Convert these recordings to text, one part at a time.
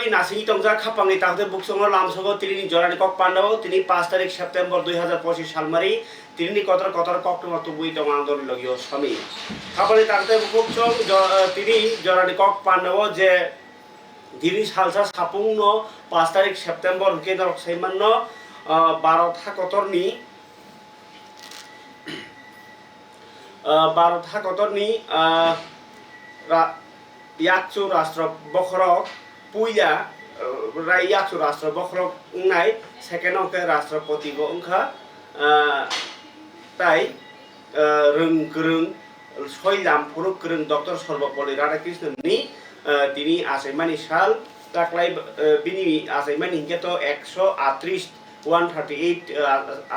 Tripurani Nasi Tongza Kapang Tangte Buksongo Lamsogo Trini Jorani Kok Pandao Tini 5 তারিখ September 2025 সালমারি তিনি কতর কক্টমা তুবুই তমান্দর লগিও স্বামী খাপালি তাতে বুকচং তিনি জরানি কক পান্ডাও যে দিনি সালসা সাপুংন 5 তারিখ সেপ্টেম্বর কেদর সেইমান্য 12 থা কতরনি 12 থা কতরনি ইয়াকচু রাষ্ট্র বখরক পুইয়া ইয়াকচু রাষ্ট্র বখরক নাই সেকেন্ড অঙ্কে রাষ্ট্রপতি বংখা তাই রং গরং সয়লাম পুরুক গরং ডক্টর সর্বপল্লী রাধাকৃষ্ণননি তিনি আসাইমানি সাল তাকলাই বিনি আসাইমানি হিংকে তো 138 138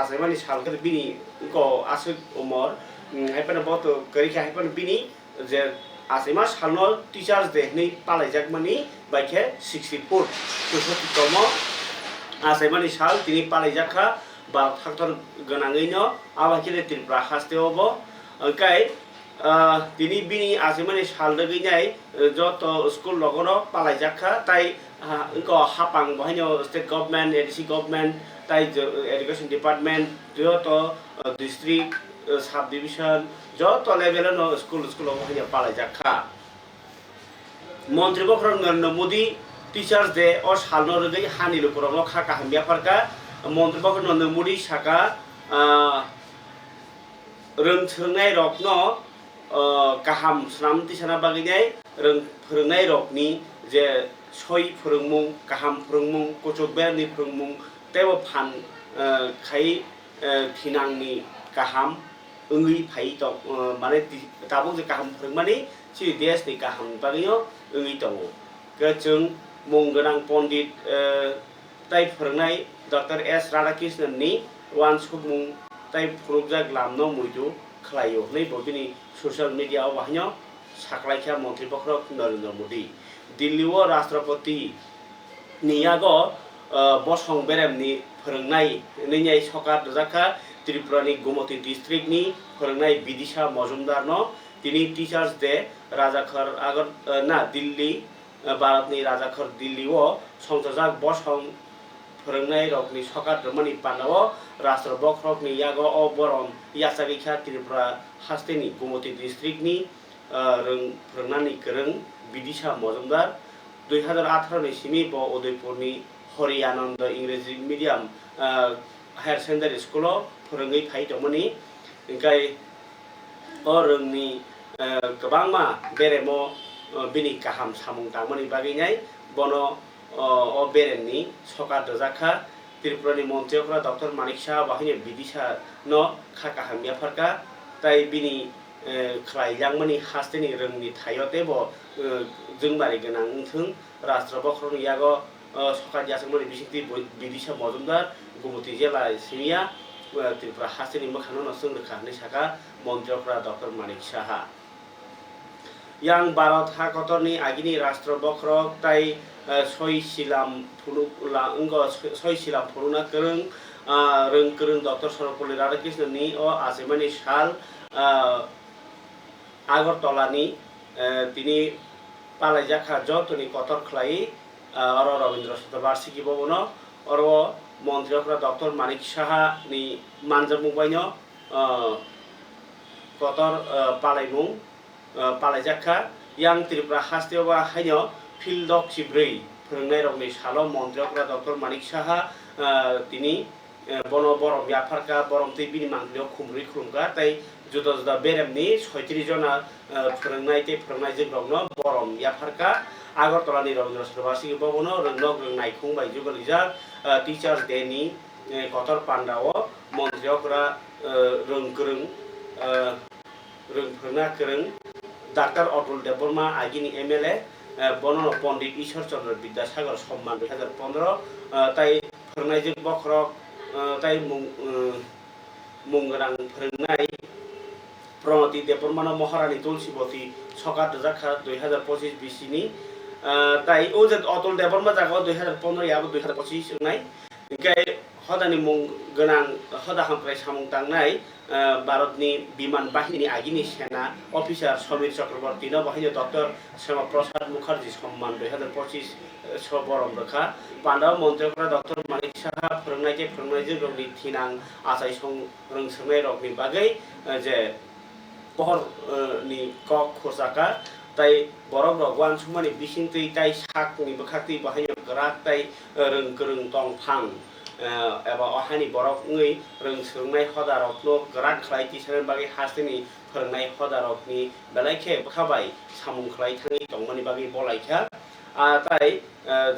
আসাইমানি সাল কে বিনি ko asuk umor haipana bot karika haipana bini je asima salno teachers day ni palaijak mani baikhe 64 64 tomo asaimani sal tini palaijakha ba thaktor ganangaino abakile Tripura hasteobo kai tini bini asaimani sal daginai joto school logono palaijakha tai ko hapang bahino state government ADC government tai education department joto district sub division joto level no school bahino palaijakha মন্ত্রী বখর Narendra Modi teachers day ও সালনো রগৈ Hanil পুরম খাকা হামিয়া Farakka মন্ত্রী বখর নরেন্দ্র মোদী সাকা रोंथोंनाय रकन गाहाम स्राम तिसाना बागैनाय फोरोंनाय रकनि जे सय फोरोंमुं गाहाम फोरोंमुं कचकबेरनि फोरोंमुं तेबो फान खाय थिनांनि गाहाम ओंगै फाय दं माने दाबो जे गाहाम फोरोंमानि सि देशनि गाहाम बागैनो ओंगै दङ जों मुं गोनां पण्डित ताय फोरोंनाय डक्टर एस राधाकृष्णननि वान सुबुं ताई फुरुकजाक लामनो मुइदु खलायो नै बबिनि सोशल मीडिया बाहायनो साखलायखा मन्त्री बखरक नरेंद्र मोदी दिल्लीव राष्ट्रपति नियागो बसं बेरेमनि फोरोंनाय नैनाय सकार दजाखा त्रिपुरानि गोमती डिस्ट्रिक्टनि फोरोंनाय बिदिशा मजुमदारनो तिनि टीचार्स डे राजाखर आगर ना दिल्ली भारतनि राजाखर दिल्लीव संसजाक बसं फोरोंनाय रकनि सकार रमनि पानाव राष्ट्र बखरकनि यागो अ बरम यासागिखा त्रिपुरा हास्तेनि गोमती डिस्ट्रिक्टनि फोरोंनानै गोरों बिदिशा मजुमदार 2018 नि सिमि ब उदयपुरनि हरि आनंद इंराजी मीडियम हायर सेकेंडारि स्कुलाव फोरोङै फाय दंमोनि ओंखाय अ रोंनि गोबांमा बेरेमो बिनि गाहाम सामुं दामोनि बागैनाय बनो o berenni sokar dojaka Tripurani montriokra Dr. Manik Saha bahine bidisha no khaka hamya farka tai bini khlaijangmani hasteni rongni thayote bo jungmari gonang thung rashtra bokhroni yago sokar jasangmani bisikti bidisha mojumdar gumoti jela simia Tripura hasteni mokhano no sungrekha ni saka montriokra Dr. Manik Saha yang Bharat hakotorni agini rashtra bokrok tai सय सिलाम फुलुला अंगो सय सिलाम फुलुना गोरों गोरों doctor Sarvepalli राधाकृष्णननि अ आसामानि साल आगरतलानि तिनि पालाइजाखा जतनि कतर खलाय अर रवीन्द्र शतबार्षिकी भवनो अर मन्त्रीफ्रा डक्टर मानिक साहा नि मानजामुबायनो कतर पालाइमुं पालाइजाखा yang Tripura hastewa haino फिल्डक सिब्रै फोरोंनाय रकनि सालो मन्त्रिफ्रा डक्टर मानिक साहा तिनि बनो बरम याफारका बरम तै बिनि मांगलियाव खुमब्रै खुमगा ताई जुदा जुदा बेरेमनि 36 जना फोरोंनाय जोंरकनो बरम याफारका आगरतलानि रवीन्द्र शतबार्षिकी भवनो रोंनक रोंनायखुं बायजो गोलैजा टीचार्स डे नि कतर पान्डाव मन्त्रिफ्रा रोंगोरों रोंफोरना गोरों डॉक्टर अतुल देबबर्मा आगिनि एमएलए बनन पंडित ईश्वर चंद्र विद्यासागर सम्मान 2015 ताई फोरोंनायजों बखरक ताई मुंगोनां फोरोंनाय प्रणति देबबर्मा महारानी तुलसीवती सकार दजाखा 2025 बिसिनि ताई ओ जे अतुल देबबर्मा जागो 2015 याबो 2025 नाय ओंखाय हदानि मुं गोनां हदा हामफ्राय सामुं तांनाय भारतनि बिमान बाहिनी आगिनि सेना अफिसार समीर चक्रवर्ती न बाहिनी डॉक्टर श्यामा प्रसाद मुखार्जी सम्मान 2025 बरम रखा पान्डाव मन्त्रीफ्रा डॉक्टर मानिक साहा फोरोंनायजों रगनि थिनां आसाय रोंसोनाय रगनि बागै जे पहरनि कक खरसाका ताई बरक रगवान सुमानि बिसिंतै ताई साकनि बखाक्ति बाहाय गराक ताई रों तंग थां एबा अहानि बरकङै रोंसोनाय हदारकनो गराक खलाय तिसार बागै हास्तेनि फोरोंनाय हदारकनि बेलायखे बखाबाय सामुं खलाय थाङै दंमानि बागै बलायखा ताई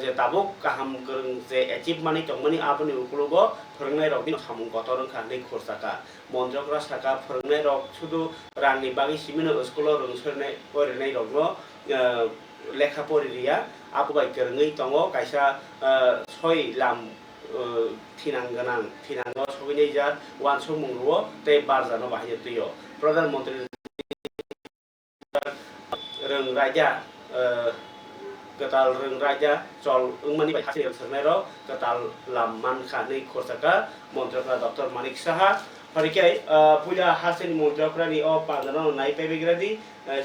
जे दाबक गाहाम गोरों जे एचिभ मानि दंमानि आबनि उकुलगो फोरोंनाय रकनि सामुं गत रोंखा नै खरसाका मन्त्रकरा साका फोरोंनाय रक शुधु रांनि बागै सिमिनो स्कुलाव रोंसोनाय फरायनाय रकनो लेखा फरायरिया आबबाय गोरोङै दङ कायसा सय लाम थिनांगो सगैनाय जात वानसो मुंरुओ ते बारजानो बाहाय तुयो प्रधानमंत्री रों राजा कताल रों राजा चल उंमानि बाय हासे सरनाय र कताल लाम मानखा नै खरसाका मन्त्रफ्रा डॉक्टर मानिक साहा फरिकै पुला हासेनि मन्त्रफ्रानि अ पांजानो नाय पेबेग्रादि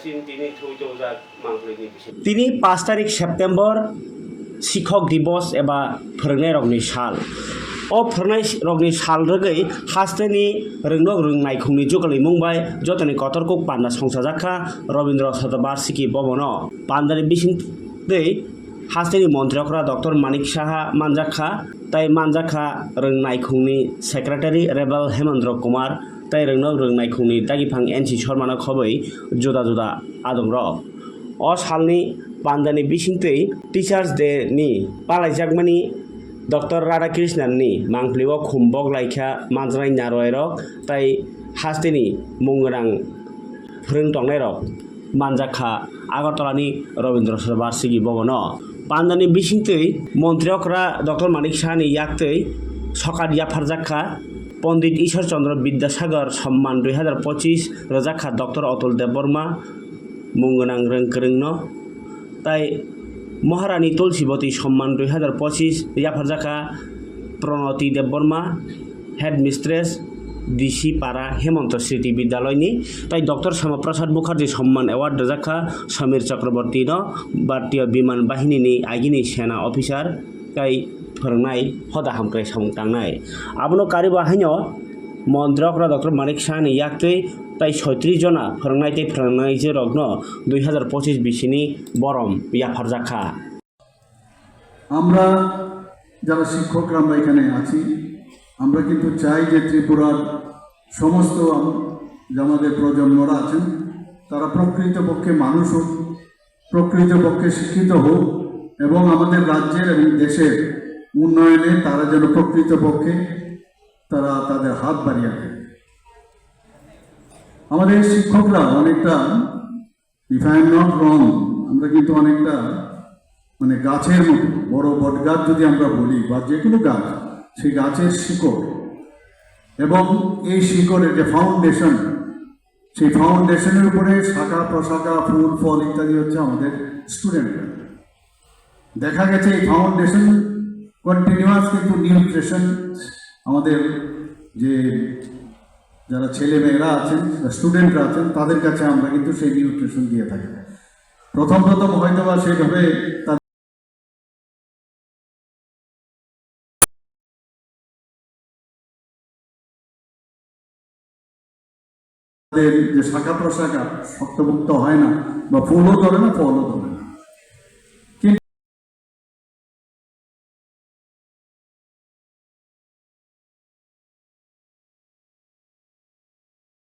सिनतिनि थुइजौजा मांगुलिनि बिषय तिनि 5 तारिख सेप्टेम्बर शिक्षक दिवस एबा फोरोंनाय रगनि साल फोरोंनाय रगनि साल रगै हास्तेनि रोंनायखौनि जुगलै मुंबाय जतनि कतरको पान्डा संसा जाखा रवीन्द्र शतबार्षिकी भवन पान्डानि बिसिंतै हास्तेनि मन्त्रीफ्रा डॉक्टर मानिक साहा मानजाखा ताई मानजाखा रोंनायखौनि सेक्रेटारि रेबेल हेमेन्द्र कुमार ताई रोंनायखौनि दागिफां एनसि शर्मानो खबै जुदा जुदा आदं र सालनि पान्डानि बिसिंतै टीचार्स डे नि पालायजाकमानि डॉक्टर राधाकृष्णननि मांफ्लिव खुम्बक लाइखा मानजानाय नारयरक ताई हास्तेनि मुंगोनां फोरोंतंनायरक मानजाखा आगरतलानि रवीन्द्र शतबार्षिकी भवन पान्डानि बिसिंतै मन्त्रीफ्रा डॉक्टर मानिक साहानि याक्तै सकाद याफारजाखा पंडित ईश्वर चंद्र विद्यासागर सम्मान 2025 रजाखा डॉक्टर अतुल देवबर्मा मुंगोनां रोंगोरोंनो ताई महारानी तुलसीवती सम्मान 2025 याफारजाखा Pranati Debbarma head mistress DC पारा हेमंत स्मृति विद्यालयनि ताई डॉक्टर श्यामा प्रसाद मुखार्जी सम्मान एवार्ड रजाखा समीर चक्रवर्ती न भारतीय विमान बाहिनी आगिनि सेना अफिसार ताई फोरोंनाय हदा हामख्राय सामुं तांनाय आबनो कारि बाहायनो मन्त्रकरा डॉक्टर मानिक साहानि याक्तै ताई 36 जना फोरोंनाय जे रग्न 2025 बिसिनि बरम याफारजाखा আমরা যারা শিক্ষকরা আমরা এখানে আছি আমরা কিন্তু চাই যে ত্রিপুরার সমস্ত যে আমাদের প্রজন্মরা আছেন তারা প্রকৃতপক্ষে মানুষ হোক প্রকৃতপক্ষে শিক্ষিত হোক এবং আমাদের রাজ্যের এবং দেশের উন্নয়নে তারা যেন প্রকৃতপক্ষে তারা তাদের হাত বাড়িয়ে দেয় আমাদের শিক্ষকরা অনেকটা if I am not wrong আমরা কিন্তু অনেকটা মানে গাছের মতো বড় বটগাছ যদি আমরা বলি বা যে কোনো গাছ সেই গাছের শিকড় এবং এই শিকড়ের যে ফাউন্ডেশন সেই ফাউন্ডেশনের উপরে শাখা প্রশাখা ফুল ফল ইত্যাদি হচ্ছে আমাদের স্টুডেন্টরা দেখা গেছে এই ফাউন্ডেশন কন্টিনিউয়াস কিন্তু নিউট্রিশন আমাদের যে যারা ছেলে মেয়েরা আছেন স্টুডেন্টরা আছেন তাদের কাছে আমরা কিন্তু সেই নিউট্রিশন দিয়ে থাকি প্রথম হয়তো বা সেইভাবে যে শাখা প্রশাখা শক্তভুক্ত হয় না বা ফুলও ধরে না ফলও ধরে না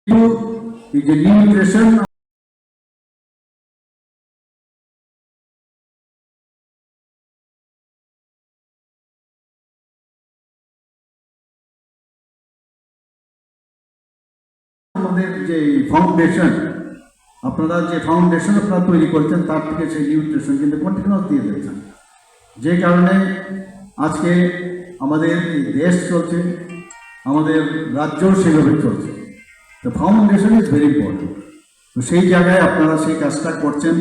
কিন্তু এই যে নিউট্রিশন আমাদের যে ফাউন্ডেশন আপনারা যে ফাউন্ডেশন আপনারা তৈরি করছেন তার থেকে সেই নিউট্রিশন কিন্তু কন্টিনিউয়াস দিয়ে যাচ্ছেন যে কারণে আজকে আমাদের দেশ চলছে আমাদের রাজ্যও সেভাবে চলছে তো ফাউন্ডেশন ইজ ভেরি ইম্পর্টেন্ট তো সেই জায়গায় আপনারা সেই কাজটা করছেন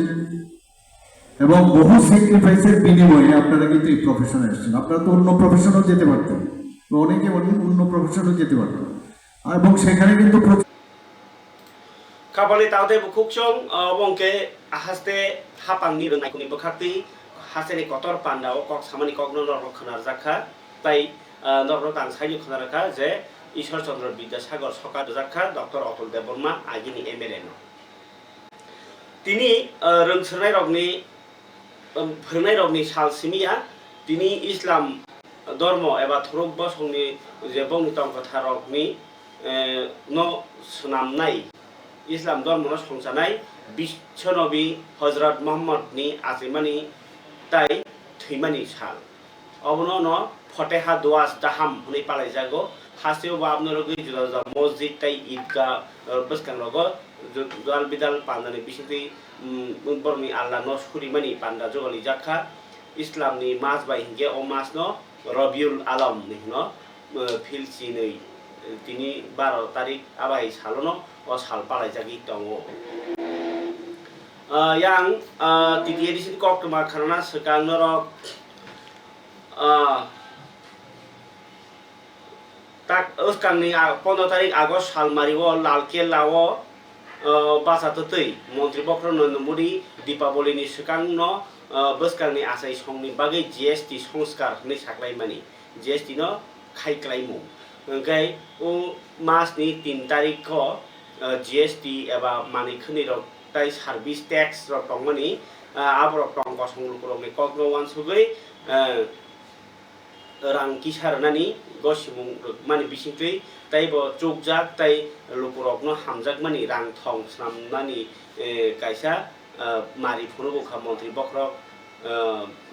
এবং বহু স্যাক্রিফাইসের বিনিময়ে আপনারা কিন্তু এই প্রফেশনে এসেছেন আপনারা তো অন্য প্রফেশনেও যেতে পারতেন বা অনেকে অন্য প্রফেশনে যেতে পারতো এবং সেখানে কিন্তু Kapali taude bukukchong bongke haste hapangni rengnaikuni bekakti haseni kotor pandao kok samani kokno norok khanar jakha tai norok tang sayu khanar rakha je Ishor Chandra Bidyasagar Sokar jakha Dr. Atul Deborma agini MLA no tini rongsernai rokni sal simiya tini Islam ধর্ম এবা থরক বসংনি যে বংনি তংকথা রকনি no sunamnai Islam ধর্ম no সংসানাই বিশ্বনবী হযরত মুহাম্মদনি আজিমানি তাই থৈমানি সাল অবনো ন ফতেহা দোয়াস দাহাম হনি পালাই জাগো হাসিও বা আপনার জুদা জুদা মসজিদ তাই ঈদগাহ বসকান লগো দাল বিদাল পান্দানি বিশেষই বরনি আল্লাহ ন সুরিমানি পান্ডা জগলি জাখা ইসলামনি মাস বাই হিগে ও মাস ন রবিউল আলম নিহন ফিলসি नै তিনি 12 তারিখ আবাই সালনো ও সাল পালাই জাগি দङ yang titi edisi kok kema karena sekarang norok tak sekarang ni 15 tarik Agustus Salmariwo Lalkelao bahasa tetei Menteri Bokro Narendra Modi Dipaboli ni sekarang no sekarang ni asai song ni bagai GST সংস্কার ni saklai mani GST no khai klaimu engkai mas ni 3 tarik ko GST eba mani khni rok tai service tax rok tongmani aborok tong ko songlukro ni kokno wan sugai rang kisarnani gosimung mani bisingtui tai bo chukjak tai lukurok no hamjak mani rang thong snamnani kaisa mari phunu bukha Menteri Bokro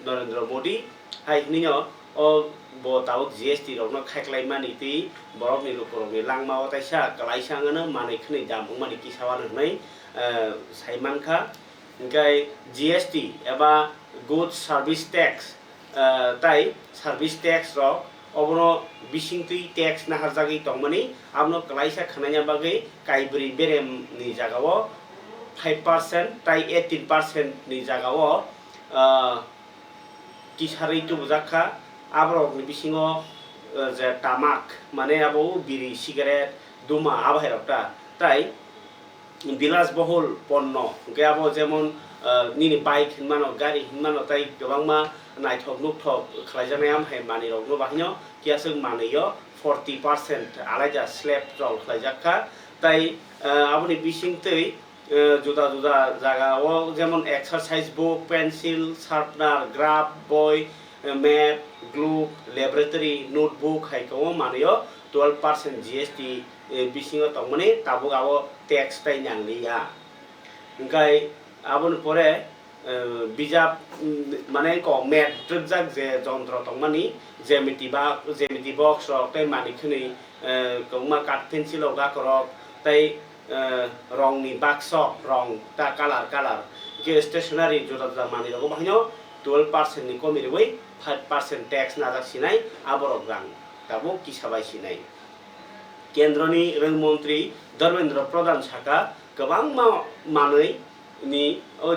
Narendra Modi hai ninyo o bo tawuk GST rok no khaiklai mani ti borok ni lukurok ni langmao taisa kalaisa ngana mani khni jamung mani kisawan hnai saimanka engkai GST eba goods service tax tai service tax rok obono bisingtui tax na harjagui tongmani amno kalaisa khananya bagai kaibri berem ni jagao 5% tai 18% ni jagao kisari tu bujakha abrok ni bisingo je tamak mane abo biri cigarette duma abairokta tai বিলাসবহুল পণ্য গেয়াবো যেমন নিনি bike হিনমানো গাড়ি হিনমানো তাই গোबांमा नायथक नुकथक खालायजानाय आमहाय मानि रगनो बाहिनो किया जों मानियो 40% आलायजा slab जल खालायजाखा ताई आबनि बिसिंतै जुदा जुदा जागाव जेमन एक्सारसाइज बुक पेन्सिल शार्पनार ग्राफ बय मैप ग्लू लैबोरेटरी नोटबुक हायखौ मानियो 12% GST बिसिङाव तंमनि ताबुक आबो टैक्स ताई नांलिया ओंखाय आबोन परे बिजाब माने को मेट्रिक जाक जे जंत्र तंमनि जेमिति बक्स रक ताई मानि खनि कौमा काट पेन्सिल गाकरक ताई रंनि बाक्स रं ता कालार के स्टेशनारि जुदा जुदा मानि रगो बाहिनो 12% नि कमिरबै 5% टैक्स नाजासिनाय आबरक रां ताबो किसाबायसिनाय केन्द्रनि रोंमन्त्रि धर्मेन्द्र प्रधान साका गोबां मानै नि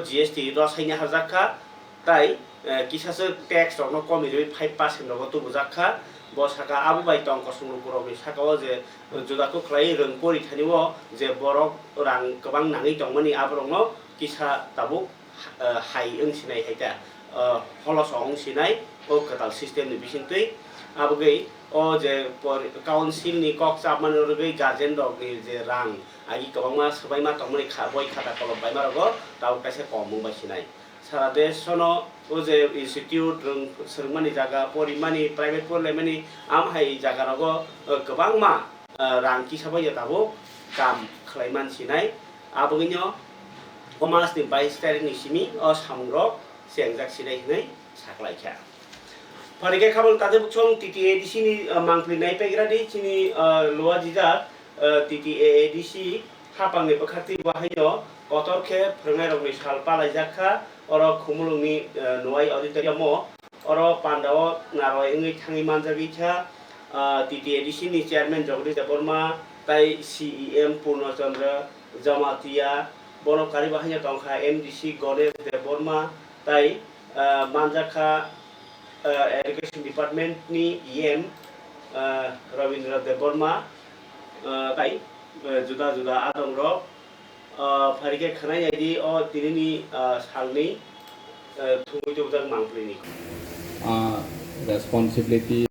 GST रसायना हाजाखा ताई किसासो टैक्स रकनो कमिरै 5% रगो तुबुजाखा बसाका आबु बाय तंक संलुकुरनि साकाव जे जुदाखौ ख्लाय रोंपरि थानिवो जे बरक रां गोबां नाङै दंमोनि आबरंनो किसा ताबु हाय ओंसिनाय हायता हलस ओंसिनाय ओ कताल सिस्टेमनि बिसिंतै आबुगै ओ जे काउन्सिल नि कक चापमान रगै गार्जेन रगनि जे रां आगि गोबांमा सबायमा तंमनि बय खाता कलम बायमा रगो ताव कासे कमु बासिनाय सारा देशनो ओ जे इनस्टिट्यूट रों सोरमानि जागा परिमानि प्राइवेट फरायमानि आमहाय जागा रगो गोबांमा रां किसाबाय ताबो काम खालायमानसिनाय आबुगैनो अमासनि 22 तारिखनि सिमि ओ सामरक सेंजाकसिनाय हनै साख्लायखा Parike kabel tadi bucong TTADC ni mangkli nai pegradi cini luar jida TTADC hapang ni pekhati bahayo kotor ke perengai rong ni salpa lajaka oro kumulung ni nuai auditorium mo oro pandawo naroi ngai thangi manjagi cha TTADC ni chairman Jogdi Deborma tai CEM Purno Chandra Jamatia bono kari bahayo tongkha MDC Ganesh Deborma tai manjaka Education Department ni EM Rabindra Dev Burma tai juda juda adong rok pharike khanai yadi o tinini salni thumui tubjak mangpili responsibility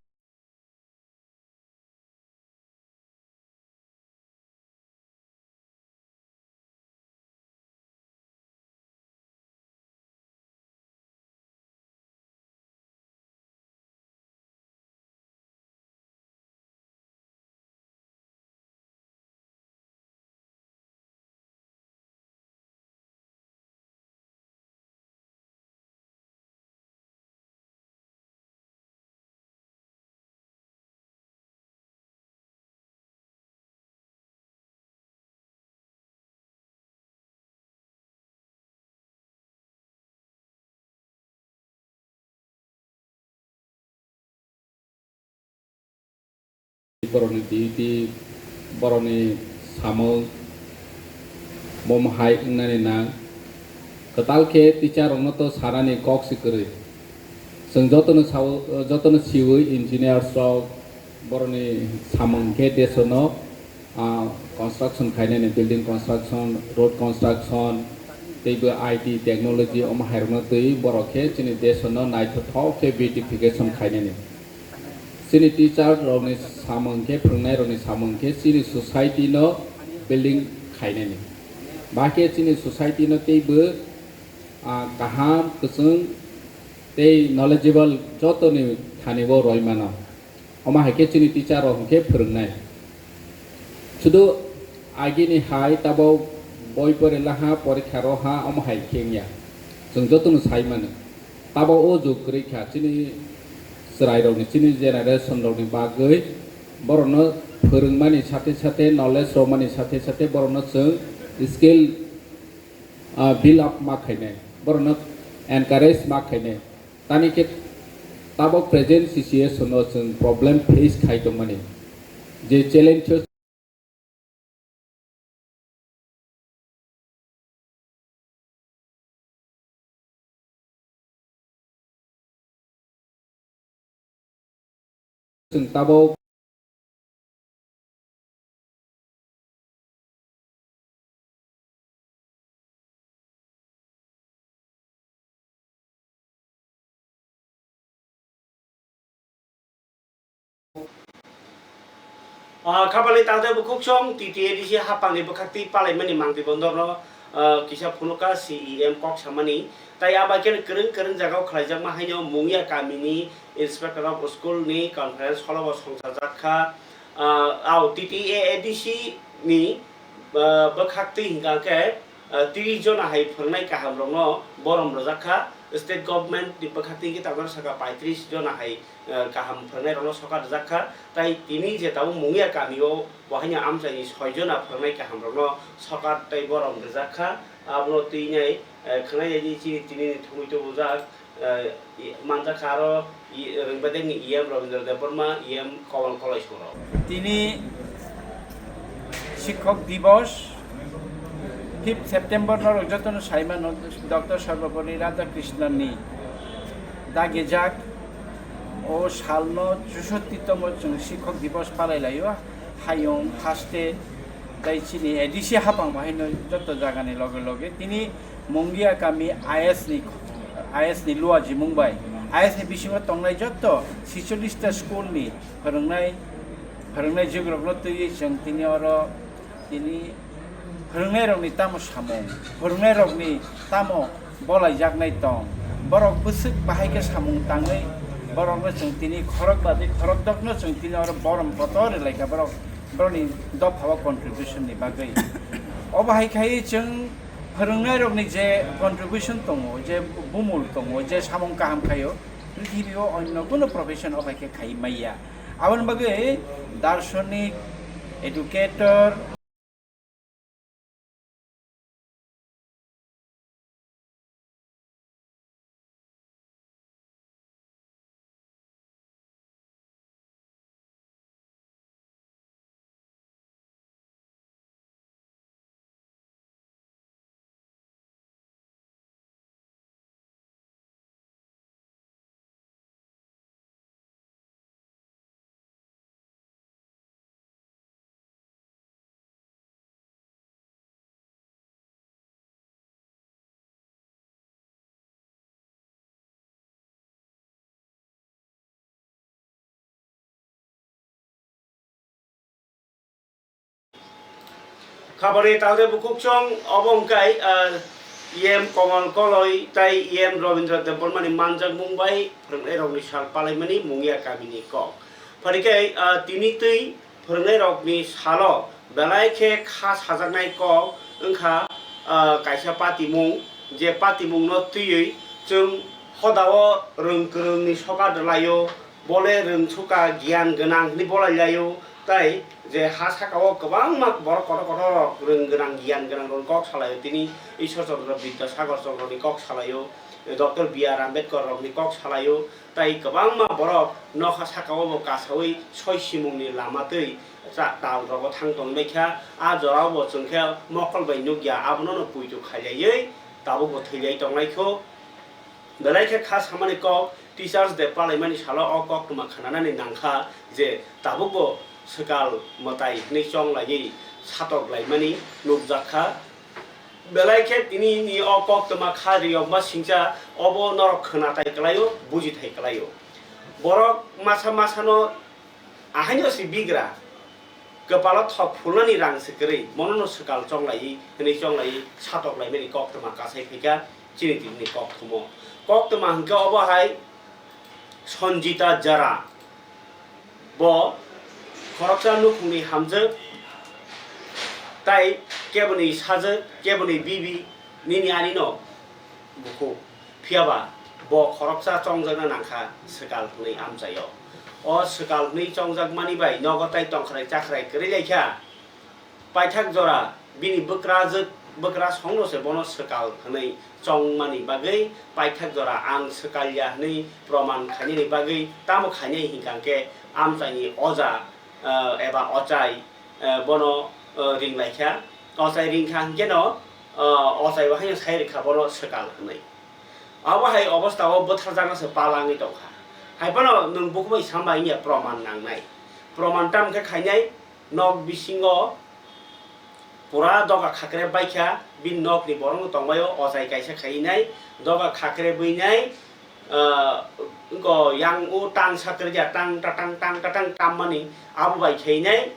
boroni di boroni samung mom hai nani nang ketal ke teacher to sarani kok sikere seng jotono siwi engineer so boroni samung ke desono construction khaine building construction road construction teibo IT technology om hairno tei borokhe chini desono naitho thok ke beautification khaine sini teacher roni samangke phrungnai roni samangke sini society no building khaine ni bake sini society no teibo kaham kusung tei knowledgeable joto ni thanibo roimano oma hake sini teacher rongke phrungnai sudu agi ni hai tabo boy pore laha porikha roha oma hai kengya jong joto no saimano tabo o jukri kha sini serai roni sini generation roni bagai borono phurungmani sate sate knowledge romani sate sate borono jeng skill build up ma khaine borono encourage ma khaine tani ke tabo present situation no jeng problem face khai tongmani je challenge jeng tabo kapali tangte bukuk chong TTA disi hapang ni bekakti palai mani mangti bondorno kisah punuka CEM kok samani tai abaken kereng jagao khlaijak ma haino mungya kamini inspector of school ni conference hall bo songsar jakha au TTA ADC ni bekakti hingga ke 30 jon hai phernai kaham rongno borom rojakha state government di bekakti kita bar saka 35 jon hai kaham phernai rongno sokar jakha tai tini je tau mungya kamio wahanya amjai 6 jon phernai kaham rongno sokar tai borom jakha abro tinai khnai jadi tini thumui to bujak manja karo ringbadeng EM Rabindra Dev Burma EM Kowal College Soro তিনি শিক্ষক দিবস 5 September যতন Saiman doctor Sarvepalli রাধাকৃষ্ণননি দাগেজাক ও সালন 64তম শিক্ষক দিবস পালাইলাयो হাইং হাস্তে দাইচিনি ADC হাপাং Bahin যত জাগানি লগে লগে তিনি মঙ্গিয়া কামি आइएस नि लुवाजी मुंबाई आइएस नि बिसिङाव तंनाय जत्त 46टा स्कुलनि फोरोंनाय जिग्रग्न तयै जों तिनि फोरोंनाय रंनि तामो सामं फोरोंनाय रंनि तामो बलाय जागनाय दं बरक बोसोक बाहायके सामं ताङै बरकनो जों तिनि खरक दकनो जों तिनि बरम पतर लायका बरनि दफावा कन्ट्रिबिउसननि बागै अबाहायखाय जों फोरोंनाय रंनि जे कन्ट्रिबिउसन दङ जे बुमुल दङ जे सामं काहाम खायो पृथिबीयाव अन्य कोनो प्रफेसन अबायखे खायमाया आवन बागै दार्शनिक educator Kabari tahu buku cong obong kai iem komal koloi tai iem Robindra Debormani manjang Mumbai pernai rok ni sal palai mani mungia kami ni kok. Parikai tini tui pernai rok ni salo belai ke khas hajanai kok engkha kaisa pati mung je pati mung no tui jeng hodao reng kereng ni soka delayo boleh reng suka gian genang ni bola layo tai je ha sakao gobang mak borok kotor reng genang gian genang ron kok salayo tini Ishwar Chandra Vidyasagar Chandra ni kok salayo Dr. B.R. Ambedkar rok ni kok salayo tai gobang mak borok no ha sakao bo kasawi soi simung ni lama tui sa taw rok thang tong mekha a jorao bo chungkha mokol bai nugya abono no puitu khaiyai tabo bo thilai tongnai kho belai ke khas hamani kok Teachers Day Parliament salo o kok tuma khanana ni nangkha je tabo bo sekal matai ni chong lai satok lai mani nukjakha belai ke tini ni o kok tuma khari o ma singcha obo norok khana tai klayo buji thai klayo borok masa no ahanyo si bigra kepala thok phulani rang sekri monono sekal chong lai ni chong lai satok lai mani kok tuma kasai phika chini tini kok thumo kok tuma hangka obo hai Sonjita Jara bo khoroksa nukhungni hamjak tai keboni sajak keboni bibi nini ani no buku phiaba bo khoroksa chongjana nangkha sekal ni amjayo o sekal ni chongjak mani bai nogotai tongkhrai chakrai kri lekha paithak jora bini bokra songno se bono sekal nei chong mani bagai paithak jora ang sekalya nei proman khani ni bagai tamo khani hingkangke amchani oja eba ochai bono ring laikha ochai ring khang geno ochai wa hayo sai rekha bono sekal nei awa hai obostha o bothar janga se palangi tokha hai bono nung bukubai sambai ni proman nangnai proman tam ke khainai nok bisingo pura doga khakre baikha bin nok ni borong tongbayo ojai kaisa khainai doga khakre buinai ko yang u tang sakre ja tang tamani abu bai khainai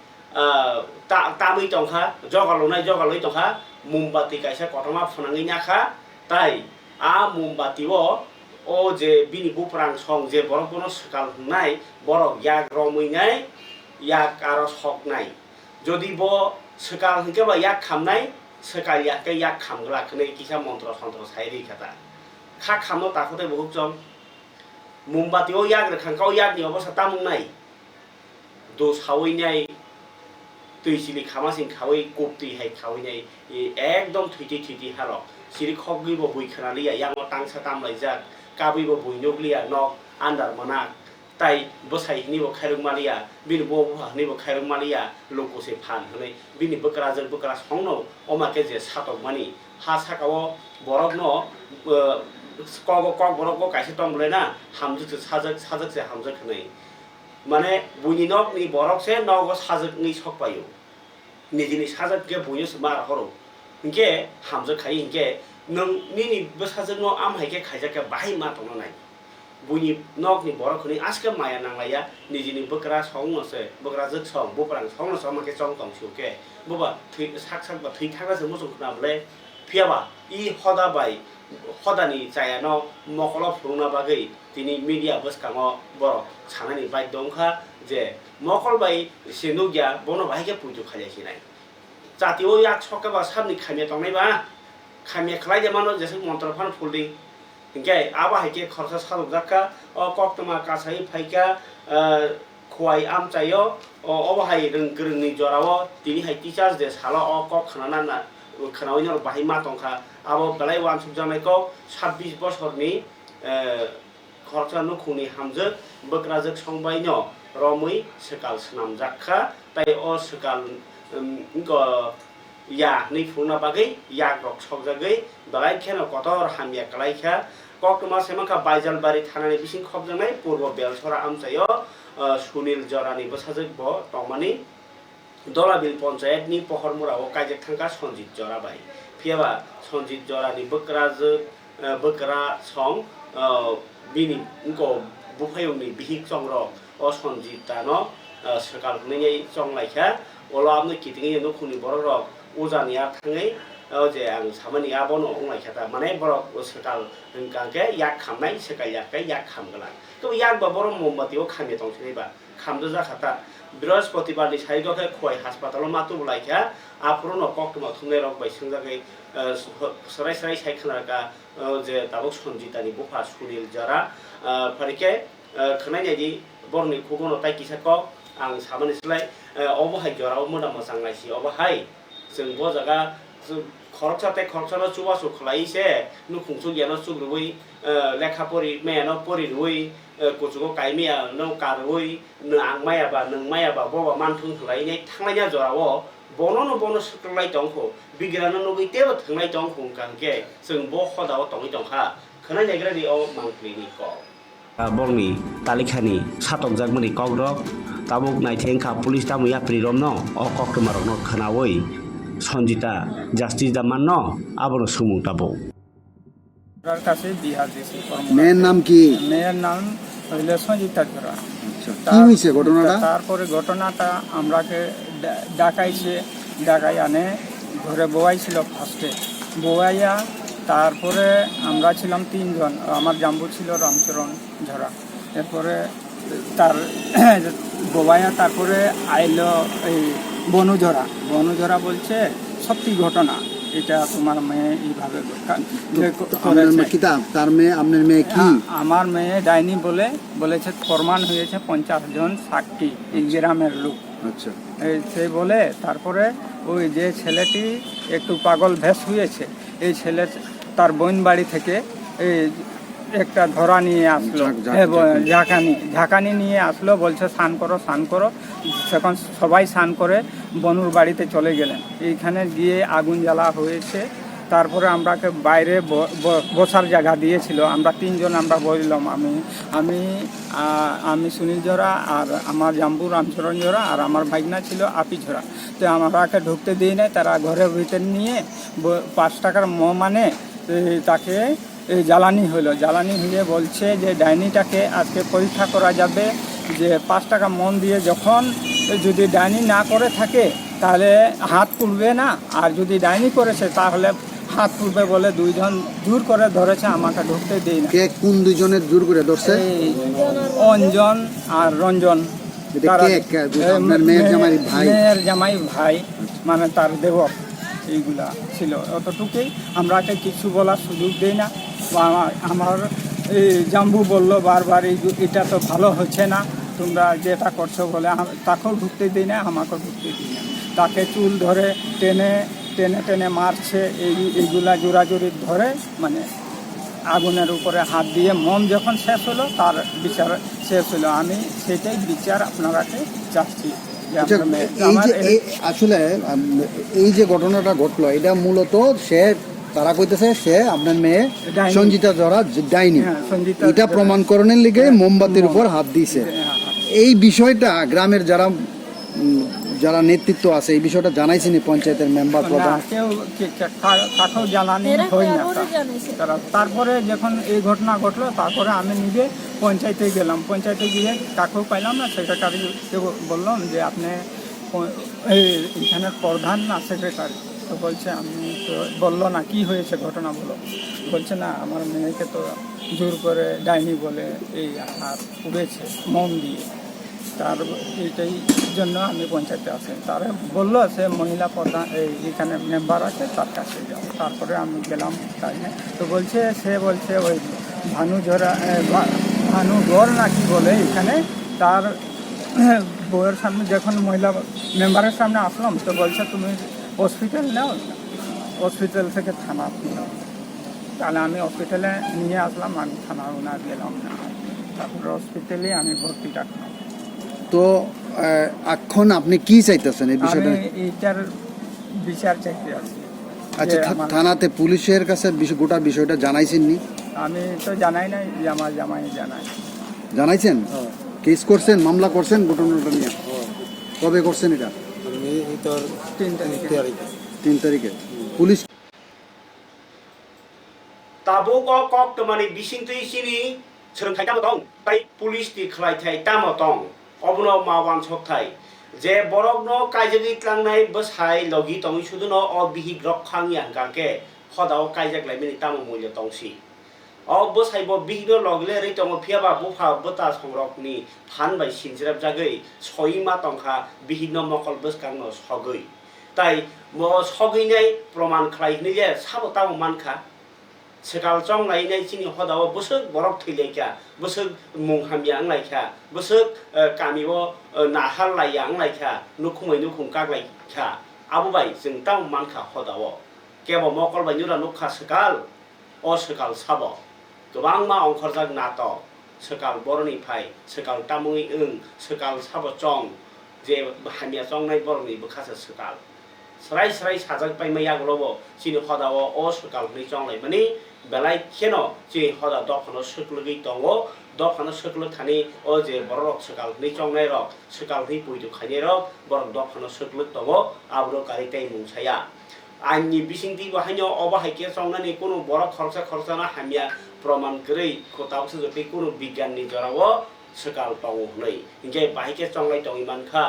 tamui tongkha joga loi tongkha mumbati kaisa kotoma phunangi nyakha tai a mumbati o je bini buprang song je borok bono sekal nai borok yak romuinai yak aro soknai jodi bo sekal hingke ba yak khamnai sekal yak ke yak khamgla khne kisa mantra santra sairi khata kha khamno takote বহুত জন মোমবাতি ও yak rekhang kau yak ni obasa tamung nai do sawai nai tuisili khamasing khawai kopti hai khawai nai ekdom thiti haro siri khoggi bo bui khanali ya yang tangsa tam laijak kabui bo bui noklia nok andar manak tai bosai ni bo khairung malia bin bo ni bo khairung malia loko se phan hne bin bokra songno oma ke je satok mani ha sakao borok no kok borok ko kaise tongle na hamjuk sajak se hamjuk khne mane buini nok ni borok se nogo sajak ni sokpayo nijini sajak ke buini smar horo inke hamjuk khai inke nung nini bosajak no am haike khaijak ke bahai ma tongno nai buini nok ni borok khni aska maya nanglaya nijini bokra song se bokra jek song boprang song no sama ke chong tong suke boba sak ba thui thakra se musung khna bole phiaba I hoda bai hodani chaya no mokolo phurungna bagai tini media boskango borok chanani bai dongkha je mokol bai sinugya bono bai ke puju khalya sinai jatio yak sokaba sabni khamya tongnai ba khamya khlai de mano jesuk mantra phan fuldi hingke aba haike khorsa saluk jakka o koktoma kasai phaika khwai amchayo o oba hai reng grengni jorao tini hai teachers de salo o kok khanana na khanawai no bahai ma tongkha abo belai wan subjanai ko 26 bosorni khorsa nukhuni hamjak bokrajak songbai no romui sekal snam jakha tai o sekal ko ya ni phuna bagai ya rok sokjagai belai kheno kotor hamya kalaikha koktoma semangkha baijalbari thanani bising khobjanai purbo belsora amchayo sunil jorani bosajak bo tongmani dolabil panchayat ni pohormura o kaijak thangka sonjit jora bai phiaba sonjit jora ni bokra song bini ko bufayung ni bihik chongro o sonjit ta no sekal nei chong laikha olam ni kitingi no khuni borok rok अजानिया थाङै जे आं सामानि आबनो अंलाय खेता माने बरक सकाल गांके याक खामनाय सकाल याकै याक खामगला तो याक बा बर मोमबातियाव खामि दंसैबा खामदो जाखाता बृहस्पतिबारनि साइगखे खय हासपातालाव मातु लाइखा आफुरन कक्टमा थुंनाय रक बाय संजागै सराय सराय साइखनागा जे दाबक सन्जितानि बुफा सुनिल जरा फारिके खनायनायदि बरनि खुगनो ताइकिसाक आं सामानिसलाय अबहाय जराव मोदा मोजांलायसि अबहाय जों ब जागा खरचाते खरचानो चुवासु खलाइसे नुखुंसु गियानो सुग्रुबै लेखा परि मेयानो परि रुइ कुचुको काइमिया नो कारुइ न आंमायाबा नोंमायाबा बबा मानथुं खलाइनाय थांनाया जराव बनो बनो सकलाय दंखो बिगिरानो नुगैतेबो थांनाय दंखो कांके जों ब खदाव तङै दंखा खनायनायग्रानि अ मांक्लिनि क बरनि तालिखानि सातक जागमनि कग्रक ताबुक नाइथेंखा पुलिस तामु याप्रि रमनो अ कक्टमारकनो खनावै सन्जिता জাস্টিস দামান ন আবার সুমুং তাবো তার কাছে বিহার দিয়েছি মেয়ের নাম কি? মেয়ের নাম হইল সঞ্জিতা জোড়া। কি হয়েছে ঘটনাটা? তারপরে ঘটনাটা আমরাকে ডাকাইছে, ডাকাই আনে ঘরে বোয়াইছিল ফার্স্টে, বোয়াইয়া তারপরে আমরা ছিলাম 3 জন, আমার জাম্বু ছিল রামচরণ ঝরা। এরপরে তার বোয়াইয়া তারপরে আইলো এই বনুঝরা। বনুঝরা বলছে সত্যি ঘটনা, এটা তোমার মেয়ে এইভাবে তার মেয়ে আপনার মেয়ে কি? আমার মেয়ে ডাইনি বলেছে, প্রমাণ হয়েছে 50 জন সাক্ষী এই গ্রামের লোক। আচ্ছা, সে বলে তারপরে ওই যে ছেলেটি একটু পাগল ভেস হয়েছে, এই ছেলে তার বোন বাড়ি থেকে এই একটা ধরা নিয়ে আসলো, ঝাঁকানি নিয়ে আসলো, বলছে স্নান করো। তখন সবাই স্নান করে বনুর বাড়িতে চলে গেলেন। এইখানে গিয়ে আগুন জ্বালা হয়েছে। তারপরে আমরাকে বাইরে বসার জায়গা দিয়েছিল, আমরা 3 জন আমরা বললাম, আমি সুনীল জরা আর আমার জাম্বু রামচরণ জরা আর আমার ভাগনা ছিল আপি ঝরা। তো আমরাকে ঢুকতে দিই নাই, তারা ঘরের ভিতর নিয়ে 5 টাকার মানে তাকে জ্বালানি হলো। জ্বালানি হয়ে বলছে যে ডাইনিটাকে আজকে পরীক্ষা করা যাবে, যে 5 টাকা মন দিয়ে যখন যদি ডাইনি না করে থাকে তাহলে হাত তুলবে না, আর যদি ডাইনি করেছে তাহলে হাত তুলবে বলে 2 জন জোর করে ধরেছে, আমাকে ঢুকতে দেই না। কে কোন 2 জনের জোর করে ধরছে? অঞ্জন আর রঞ্জন, মেয়ের জামাই ভাই, মানে তার দেবক। এইগুলা ছিল, অতটুকুই। আমরাকে কিছু বলার সুযোগ দেই না। আমার এই জাম্বু বলল বারবার, এটা তো ভালো হচ্ছে না, তোমরা যেটা করছো বলে তাকেও ঢুকতে দিই না, আমাকেও ঢুকতে দিই না। তাকে চুল ধরে টেনে মারছে, এইগুলা জোরাজুরি ধরে, মানে আগুনের উপরে হাত দিয়ে। মম যখন শেষ হলো তার বিচার শেষ হলো। আমি সেটাই বিচার আপনারাকে চাচ্ছি। আসলে এই যে ঘটনাটা ঘটলো, এটা মূলত তারা কইতেছে সে আপনার মেয়ে সঞ্জিতা জরা ডাইনি, এটা প্রমাণকরণের লিগে মোমবাতির উপর হাত দিয়েছে। এই বিষয়টা গ্রামের যারা নেতৃত্ব আছে, এই বিষয়টা জানাইছেন পঞ্চায়েতের মেম্বার প্রধান? কাকেও জানানি হয় না। তারপরে যখন এই ঘটনা ঘটলো, তারপরে আমি নিজে পঞ্চায়েতে গেলাম। পঞ্চায়েতে গিয়ে কাকেও পাইলাম না, সেক্রেটারিকে বললাম যে আপনি এখানের প্রধান না সেক্রেটারি? তো বলছে আমি তো, বললো না কি হয়েছে ঘটনা বলো। বলছে না, আমার মেয়েকে তো জোর করে ডাইনি বলে এই হাত পুড়েছে মম দিয়ে। তার এইটাই জন্য আমি পঞ্চায়েতে আসি। তারা বললো সে মহিলা প্রধান এখানে মেম্বার আছে, তার কাছে যাও। তারপরে আমি গেলাম তাইনে। তো সে বলছে ওই ভানুগড় না কি বলে এখানে, তার বউয়ের সামনে যখন মহিলা মেম্বারের সামনে আসলাম, তো বলছে তুমি হসপিটাল নাও, হসপিটাল থেকে থানা নাও। তাহলে আমি হসপিটালে নিয়ে আসলাম, আমি থানাও না গেলাম না। তারপরে হসপিটালে আমি ভর্তি রাখলাম। তো এখন আপনি কি চাইতেছেন এই বিষয়টা? এইটার বিচার চাইতে আছি। আচ্ছা, থানাতে পুলিশের কাছে গোটা বিষয়টা জানাইছেননি? আমি তো জানাই নাই, আমার জামাই জানাইছেন? কেস করছেন, মামলা করছেন ঘটনাটা নিয়ে? কবে করছেন এটা? 3 তারিখে। পুলিশ তাবো কক তমানি বিসিংতই সিনি सोलोंथाइ दामो दं ताइ पुलिस नि खलायथाय दामो दं अबनो मावान सथाय যে বরক ন কাইজাগি ত্লাংনাই বসাই লগি তংই শুধু ন অ বিহিক রক্ষাংই আঙ্গাকে হদাও কাইজাক লাইমিনি তামো মূল্য তংসি অ বসাই ব বিহিক লগলে রে তং ফিয়াবা বুফা বতা সংরকনি ফান বাই সিনজিরাব জাগৈ সইমা তংখা বিহিক ন মকল বসকাং ন সগৈ তাই সগৈনাই প্রমাণ খালাইনি যে সাবো তামো মানখা sekal chong lai nai chini hodaw busuk borok thilei kya busuk mungham yang lai kya busuk kami wo nahal lai yang lai kya nukhumai nukhum kak lai kya abu bai jeng tang mankha hodaw kebo mokol bai nyura nukha sekal o sekal sabo gobang ma ongkhorjak nato sekal boroni phai sekal tamui sekal sabo chong je hamia chong nai boroni bukhasa sekal serai serai sajak pai maya globo chini hodaw o sekal ni chong lai mani belai keno je hoda dokhono suklugi tongo dokhono suklug thani o je borok sekal ni chong nai rok sekal ni puidu khani rok borok dokhono suklug tongo abro kari tai mungsaya ani bisingti bahanyo oba haike chongnani kono borok khorsa na hamia proman krei khotau se jote kono bigyan ni jorawo sekal tongo nei inge bahike chonglai tongi mankha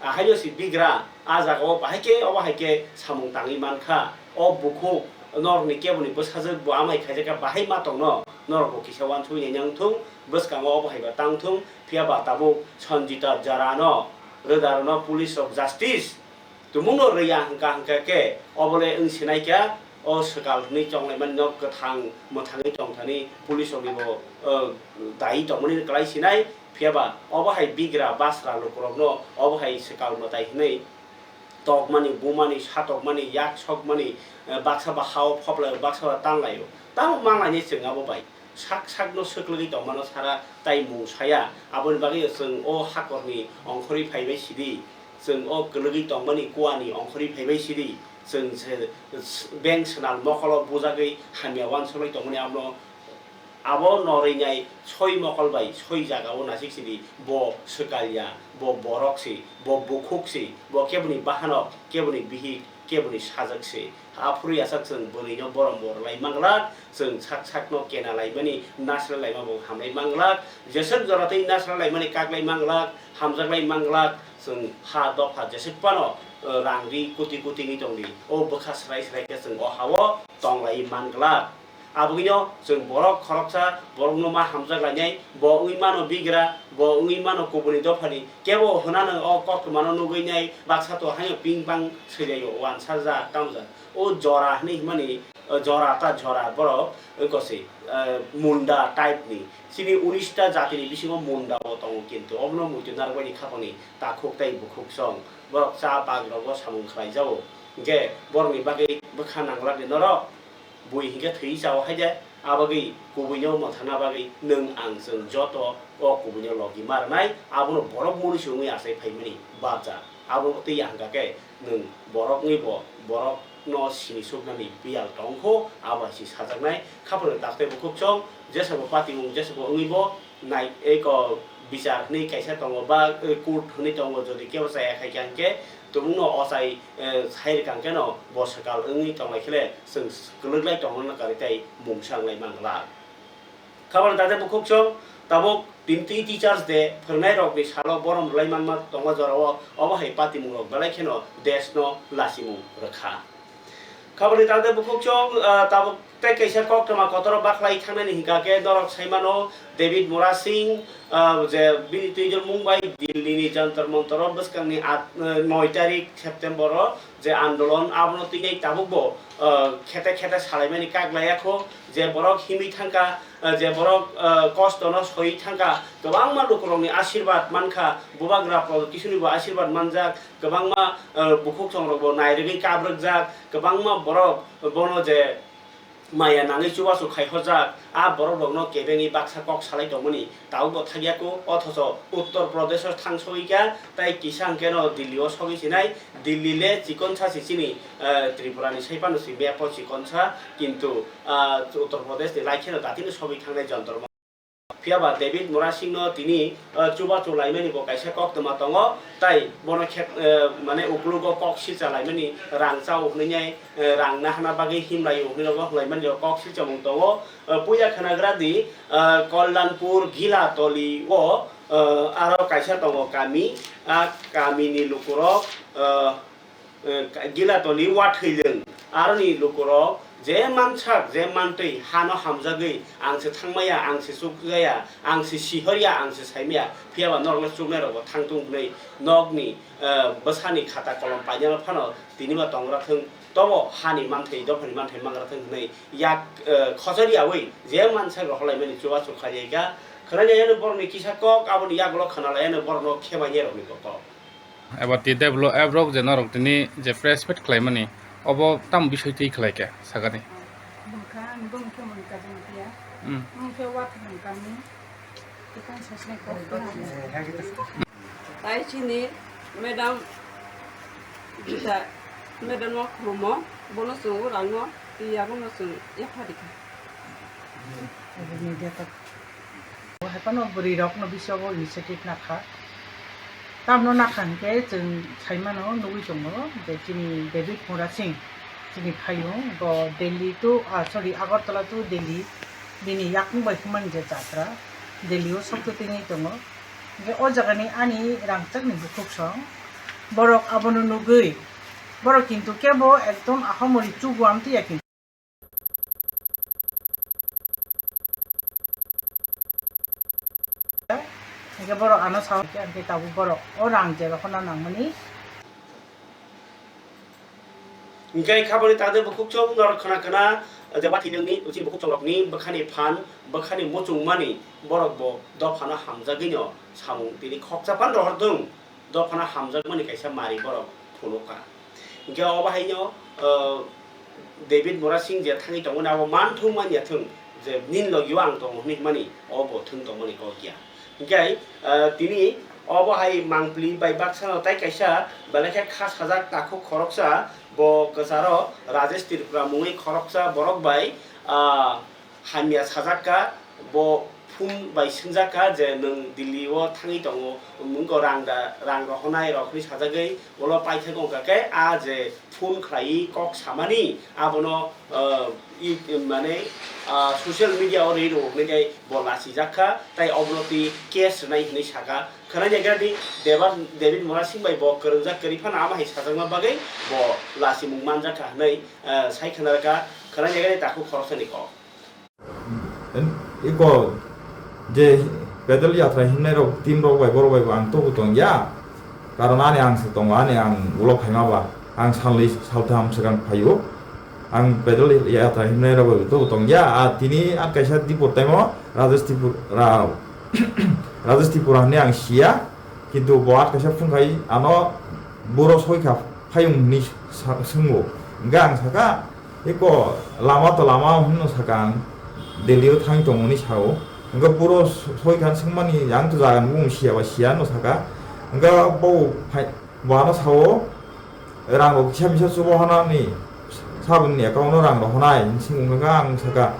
ahayo si bigra ajago bahike oba haike samung tangi mankha o bukhu nor ni keboni bosajak bo amai khajaka bahai ma tongno nor bo kisawan thui nyang thung boskango bahai ba tang thung phia ba tabu sanjita jarano redarno police of justice tumuno reya hangka ke obole ung sinai kya o sekal ni chonglai man nok kathang mothangi chongthani police of bo dai tongmani klai sinai phia ba obahai bigra basra lokorogno obahai sekal motai hnei tok mani bumani satok mani yak sok mani baksa ba haw phoplai baksa ba tanlayo tam manglai jeng abo bai sak sak no suklugi tongmano sara tai musaya aboni bagi jeng o hakorni ongkhori phaibai sidi jeng o klugi tongmani kuani ongkhori phaibai sidi jeng bank sanal mokolo bujagei hamia wan solai tongmani amno abo norinyai soi mokol bai soi jagao nasik sidi bo sekalya bo boroksi bo bukhuksi bo kebuni bahanok kebuni bihi kebuni sajakse apuri asak jeng bolino borom borlai manglak jeng sak sak no kena laimani nasra laima bo hamlai manglak jesek joratei nasra laimani kaklai manglak hamjaklai manglak jeng ha dopha jesek pano rangri kuti kuti ni tongli o bokha srai srai ke jeng o hawo tonglai manglak abugino jeng borok khoroksa borok no ma hamjak lainai bo uimano bigra bo uimano kubuni dofani kebo honano o kokmano nuginai baksa to hayo ping pang seilayo wan saja tamja o jora ni mani jora ta jora borok kose munda type ni sini 19 ta jatini bisingo munda o tongo kintu obno mutu narwani khapani ta khoktai bukhuk song borok cha bagrogo samung khlai jao ge borni bagai bkhanangla ni noro bui hingga thei jao haide abagi kubunyo mathana bagi nung ang jeng joto o kubunyo logi marnai abono borok muri sungui asai phaimani baja abo tei hangga ke nung borok ngi bo borok no sini sugnani bial tongkho abasi sajaknai khapro dakte bukhuk chong jesabo patimung jesabo ngi bo nai eko বিচার ni kaisa tongo ba court ni tongo jodi keu sai khai kanke tumuno osai sai kanke no bosakal ngi tonglai khile sing kluglai tongo na kari tai mungsang lai mangla khabar dade bukhuk chong tabok tinti teachers de phernai rok ni salo borom lai manma tongo jorao obahai patimung rok balai kheno desno lasimu rakha khabar dade bukhuk chong tabok te kaisa kok tama kotoro baklai thangnani hingake dorok saimano David Mora Singh যে বিনিতজন মুম্বাই দিল্লি যন্তর মন্তর বসকাংনি 9 তারিখ September যে আন্দোলন আবনতিকে তাবুব খেতে খেতে সালাইমানি কাগলায়াখো যে বরক হিমি থাঙ্কা যে বরক কষ্ট ন সই থাঙ্কা गोबां मा लोकरनि आशीर्वाद मानखा बुबाग्रा किसुनिबो आशीर्वाद मानजाक गोबां मा बुखुक संरबो नायरगै काब्रगजाक गोबां मा बरक बनो जे माया नाङै चुबासु खायहरजाक आ बरक दंनो केबेनि बाक्सा कक सालाय दंमोनि ताउबो थागियाको अथच उत्तर प्रदेश थांसोइका ताइ किसान केन दिल्लीआव सगिसिनाय दिल्लीले चिकनसा सिसिनि त्रिपुरानि साइपानुसि बेपो चिकनसा किन्तु उत्तर प्रदेश नि लाइखेन दातिनो सबि थांनाय जन्तर फियाबा डेभिड मोरासिंनो तिनी चुबा चुलाइमानि बो काइसा कक तमा दङो ताइ बनो खेत माने उक्लुगो कक सिचा लाइमानि रां चा उखनैनाय रां नाहना बागै हिमलाय उखनैगो हलाइमानि कक सिचा मुं दङो पुया खनाग्रादि कल्याणपुर गिलातली ओ आरो काइसा दङो गामि गामिनि लुकुरक गिलातली वाथैलों आरो नि लुकुरक जे मानसाक जे मानतै हानो हामजागै आंसो थांमाया आंसो सुखजाया आंसो सिहरिया आंसो साइमाया फियाबा नरले सुखनाय रबो थांतुंनै नगनि बसानि खाता कलम पाइना फानो तिनिबा तंग्राथों तब हानि मानथै दफानि मानथै मांग्राथों नै याक खजरियावै जे मानसाक हलाइमानि चुवा चुखायगा खनायानो बरनि किसाकक आबनि यागल खनालायानो बरनो खेबाय रबनि कक एबार ती डेभलप एब्रक जे नरक तिनि जे प्रेस पेट खालामनि अब ताम बिसय तै खालायके सागानि बुंखा बुंखा मोनका जोंथिया बुंखा वाथ मोनकानि तिकान ससने को ताई चिनि मैडम गीता मैडम खुरुमो बोनो सुंगु रांगो तियागो न सुंग याफादिका media tak हेपानो बुरि रकनो बिसयाव इनिशिएटिभ नाखा तामनो नाखान के जों साइमानो नुइ दङ जे जोंनि डेभिड मोरासिं जोंनि फायु ग दिल्ली टु सरि आगरतला टु दिल्ली बिनि याकुं बायकुमान जे जात्रा दिल्लीयाव सप्ततिनि दङ जे अ जागानि आनि रांचाकनि बुकुसं बरक आबनो नुगै बरक किन्तु केबो एकदम आहामरि चुगुआम तियाकिन के बरो आनो साव के अंके ताबु बरो orang je khona nangmani इंकाय खाबोनि तादे बखुक चौ नर खना खना जेबा थिनोंनि उचि बखुक चौलकनि बखानि फान बखानि मचुंमानि बरक बो दफाना हामजागैनो सामु तिनि खकजापान रहरदों दफाना हामजागमानि काइसा मारि बरक फुलुका इंका अबाहायनो डेभिड मोरासिं जे थाङि दंमोन आबो मानथुं मानियाथों जे निन लगियो आं दं हनि मानि अबो थों दंमोन गगिया इंकाय तिनि अबहाय मांप्लि बाय बाक्सानो ताइ काइसा बेलेखे खास हाजाक ताखु खरकसा ब गसारो राजेश त्रिपुरा मुङै खरकसा बरक बाय हामिया साजाका ब फुं बाय सिंजाका जे नों दिल्लीयाव थाङि दङ मुंगो रां रहनाय रखनि साजागै अल पाइथे गंगाके आ जे फुन खाइ कक सामानि आबनो माने ससियेल मिडिया ओरै रोगनै बलासि जाखा ताइ अबनति केस नाय हनै सागा खनाय गादि डेभिड मोरासिं बाय ब करंजा करिफान आमाहि साजांमा बागै ब लासि मुंमान जाखा हनै साइखनारका खनाय गादि ताखु खरसनि क इको जे पैदल यात्रा हिन्नाय रक टीम रक बाय बर बाय आं तो बुतं या कारण आने आं से दङ आने आं उल फायमाबा आं सानलै सालथाम सिगां फायो आं पैदल यात्रा हिन्नाय रक तो बुतं या तिनि आं काइसा दिपुर टाइमो राजेश त्रिपुरा हने आं सिया किन्तु बआत काइसा फुंखाय आनो बर सयखा फायुंनि सोंगो गा आं साका इको लामा तो लामा हनो साका आं दिल्लीयाव थाङि दङनि Sao enggak puro soi kan sengmani yang tu jangan mung siapa sian no saka enggak bau wana sawo orang lo siapa bisa subuh hana ni sabun ni kau orang lo hanai sing enggak ang saka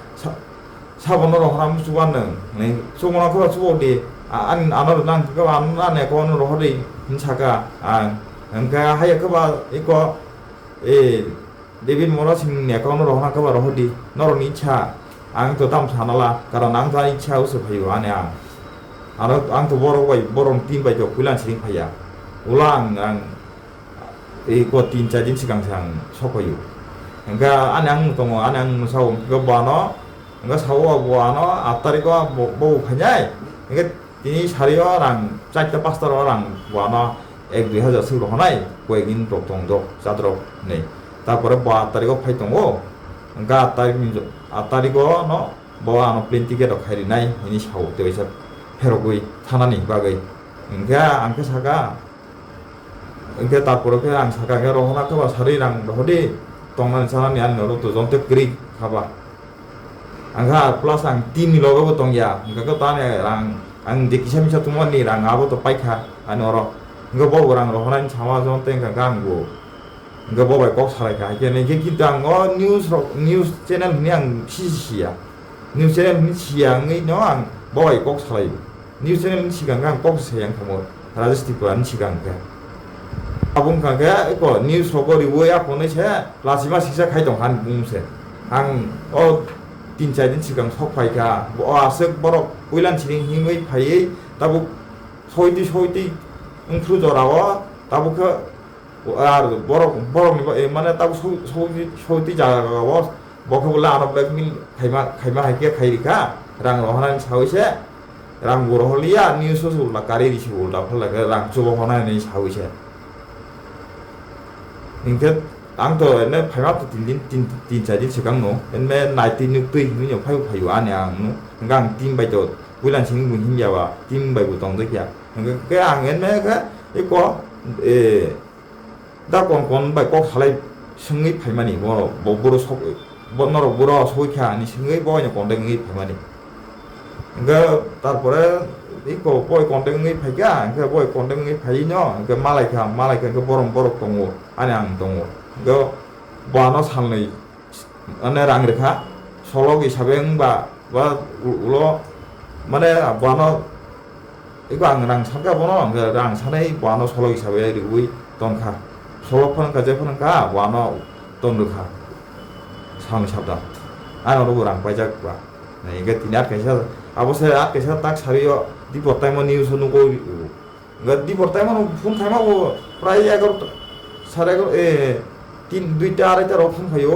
sabun lo hana musuhan neng nih subuh nak kau subuh di an lo nang kau an ne kau lo hodi saka enggak hai kau iko David Morasin ni kau lo hana kau lo hodi noro ni cha आं तो दाम सानाला कारण आं दा इच्छा उसो फैयो आने आं तो बर' तीन बाय फैलान सिरिं फैया उला आं एक तीन चार दिन सिगांसो आं सफैयो ओंगा आने आं दङ आने आं साव गोबानो ओंगा साव बवानो 8 तारिखआ बौ फैनाय ओंगा दिनै सारियाव आं 4टा 5टा आं बवानो 1-2 सो रहनाय कयदिन दं जाद्र नै तारपरे 8 तारिखआव फै दङ ओंगा 8 तारिखआव no bawa ano plane ticket ok hari nai ini sao te bisa perogui tanani bagai enggak angke saka enggak tapur ke ang saka ke rohona ke basari rang rohdi tongnan sana ni an noro to zonte kri khaba angga plus ang tim ni logo tong ya enggak ke tane rang ang dikisa bisa tumon ni rang abo to paikha anoro enggak bawa rang rohona ni sama zonte enggak ganggu enggak bawa kok sarai ka kene ke kita news channel ni ang sisi ya news channel ni siang ni no ang bawai kok salai news channel sigang gang kok sayang kamu Rajas Tripuran sigang ka abung ka ga ko news robori wo ya phone che lasima siksa khai dong han bung se ang o 3-4 din sigang sok phai ka bo asek borok uilan chiring hingoi phai tabu soiti ungfru jorawa tabu ka আর বড় মানে তাও সৌতি জায়গা বকে বলে আরব bag মিল Khaimah হাইকে খাইরিকা রাং রহনানি সাহইছে রাং বড়হলিয়া news উল্লা কারি দিছি উল্টা ফলে রাং চুব হনানি সাহইছে নিকে আং তো এনে ফাইমা তো 3-4 দিন সিগাং নো এনে নাইটি নুক্তই নুনি ফাইও আনে আং नु गां 3 बाय तो बुलान सिं बुन हिमयावा 3 बाय बु दं दया के आं एने के इको दा kon bai kok halai sengei phaimani boro sok bonoro boro soikha ni sengei boy ni kondeng ngi phaimani ga tarpore iko boy kondeng ngi phaiga ga boy kondeng ngi phai no ga malai ka ga borom borok tongo ani ang tongo ga bano salnei ane rang rekha solog hisabe ba ulo mane bano iko ang rang sarka bono ga rang sanai bano solog hisabe rigui tongkha solophan ka jephan ka wano tondukha sam sabda ano ro rang pajak ba nei ga tinat kaisa abose at kaisa tak sario di portai mo news nu ko ga di portai mo phun khaima ko prai 11 11:30 2টা 2:30 ro phun khayo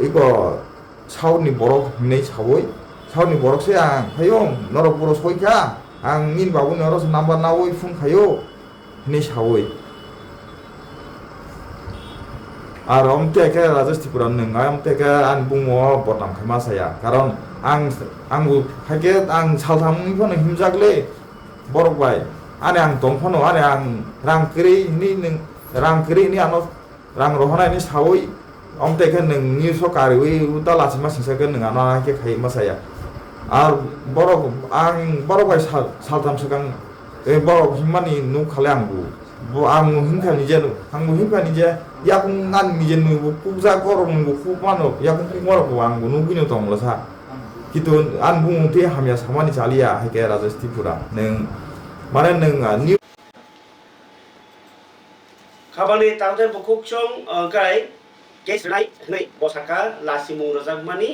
iko sauni borok nei saboi sauni borok se ang khayong noro puro soika ang nin babu noro number nawoi phun khayo nei saboi আর অমতেকে রাজেশ ত্রিপুরান নং অমতেকে আন বুङो বটাম খাইमा साया কারণ आंबो हागे आं सालथामनिफ्राय हिमजागले बरकबाय आने आं दंफानो आने आं रांकरिनि आनो रां रहनायनि सावै अमतेके नोंनि सरकारि उदा लासिमा सिंसाके नों आनो हागे खाइमा साया আর বরক आं बरकबाय सालथाम सिगां बरक हिमानि नु खाले आंबो हिंखा निजे yakung ngan mi jenu kuza korong bu kupano yakung kumor bu ang bu nubino tong lasa gitu an bung te hamya samani chalia hake Rajas Tripura neng mana neng new khabani tangte bukuk chong kai case nai bosaka lasimu rajak mani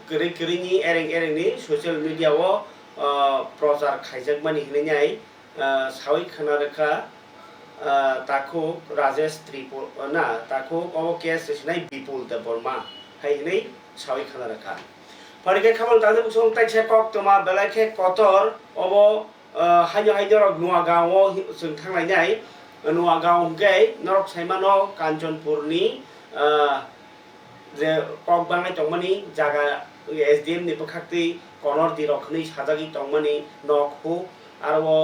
kiri ni ereng ni social media wo projar khaijak mani hinai sawi khana rekha ताको राजेश त्रिपुरा ना ताको कबो case सिनाय Bipul the Burma हाइनै सावै खाना रखा फरके खामल ताजे बुसं ताइसे कक तमा बेलाखे कतर अबो हाइनो रक नुवा गावो जों थांनाय नुवा गाव गे नरक साइमानो कांचनपुरनि जे कक बांनाय तंगमानि जागा एसडीएम नि बखाक्ति कनर दिरखनि साजागि तंगमानि नखु आरो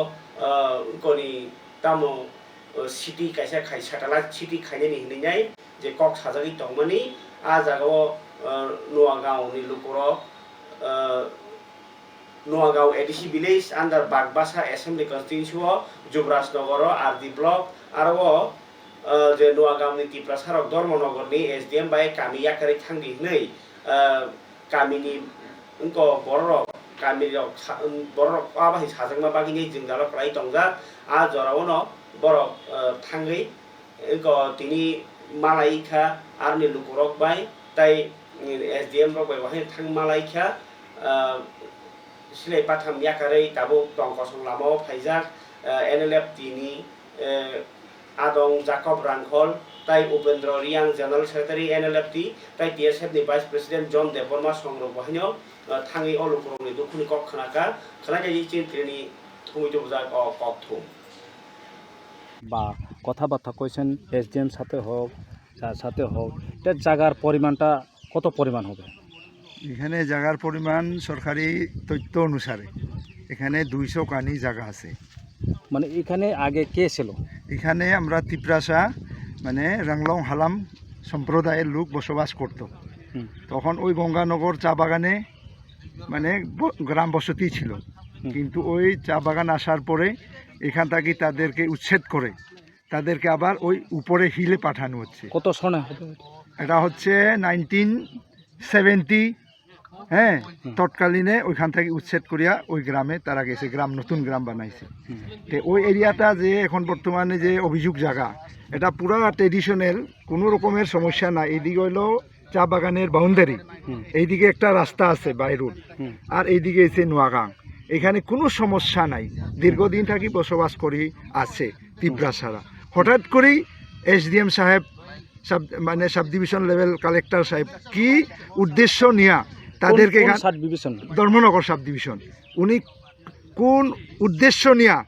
कोनि तामो सिटी काइसा खाइ साटाला सिटी खाइनायनि हिनैनाय जे कक साजागि तंगमानि आ जागाव नुवागावनि लुकुरो नुवागाव एडिसी विलेज आन्डार Bagbasa assembly constituency Jubarajnagar RD block आरो जे नुवागावनि तिप्रासारक धर्मनगरनि एसडीएम बाय कामियाकारि थांदि नै कामिनि उनको बररक कामिरक बररक आबाहि साजांमा बागिनि जिंगालक राय तंजा आ जरावनो borok thangai ko tini malaika arni lukurok bai tai SDM rok bai wahin thang malaika silai patham yakarei tabo tongkosong lamo phaijak NLF tini adong Jacob Rankhol tai Upendra Riang General Secretary NLF ti tai TSF ni Vice President John Deborma songrok wahinyo thangai olukurok ni dukhuni kok khanaka khanajai chintrini thumito bujak kok thum বা কথাবার্তা কইছেন SDM সাথে হোক যার সাথে হোক এর জায়গার পরিমাণটা কত পরিমাণ হবে এখানে জায়গার পরিমাণ সরকারি তথ্য অনুসারে এখানে 200 কানি জায়গা আছে মানে এখানে আগে কে ছিল এখানে আমরা তিপ্রাসা মানে রাংলং হালাম সম্প্রদায়ের লোক বসবাস করত তখন ওই গঙ্গানগর চা বাগানে মানে গ্রাম বসতি ছিল কিন্তু ওই চা বাগান আসার পরে এখান থেকে তাদেরকে উচ্ছেদ করে তাদেরকে আবার ওই উপরে হিলে পাঠানো হচ্ছে কত সনে হবে এটা হচ্ছে 1970 হ্যাঁ তৎকালীনে ওইখান থেকে উচ্ছেদ করিয়া ওই গ্রামে তারা গেছে, গ্রাম নতুন গ্রাম বানাইছে। তো ওই এরিয়াটা যে এখন বর্তমানে যে অভিযোগ জায়গা, এটা পুরা ট্রেডিশনাল, কোনো রকমের সমস্যা নাই। এইদিকে হইলো চা বাগানের বাউন্ডারি, এইদিকে একটা রাস্তা আছে বাই রোড, আর এইদিকে এসে নোয়াগাং। এখানে কোনো সমস্যা নাই, দীর্ঘদিন থাকি বসবাস করি আছে তিপ্রাসারা। হঠাৎ করেই SDM সাহেব মানে সাব ডিভিশন লেভেল কালেক্টর সাহেব কি উদ্দেশ্য নিয়ে তাদেরকে ধর্মনগর সাব ডিভিশন, উনি কোন উদ্দেশ্য নিয়ে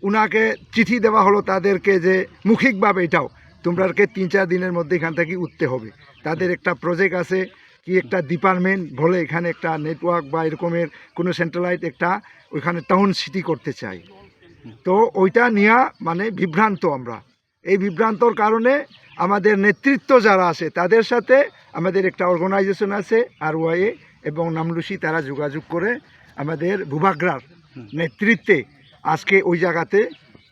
উনাকে চিঠি দেওয়া হলো তাদেরকে যে মৌখিকভাবে এটাও তোমরাকে 3-4 দিনের মধ্যে এখান থেকে উঠতে হবে। তাদের একটা প্রজেক্ট আছে, কি একটা ডিপার্টমেন্ট বলে এখানে একটা নেটওয়ার্ক বা এরকমের কোনো সেন্ট্রালাইজ একটা ওইখানে টাউন সিটি করতে চাই। তো ওইটা নিয়ে মানে বিভ্রান্ত আমরা। এই বিভ্রান্তর কারণে আমাদের নেতৃত্ব যারা আছে তাদের সাথে আমাদের একটা অর্গানাইজেশন আছে RYA এবং নামলুসি, তারা যোগাযোগ করে আমাদের ভূভাগ্রার নেতৃত্বে আজকে ওই জায়গাতে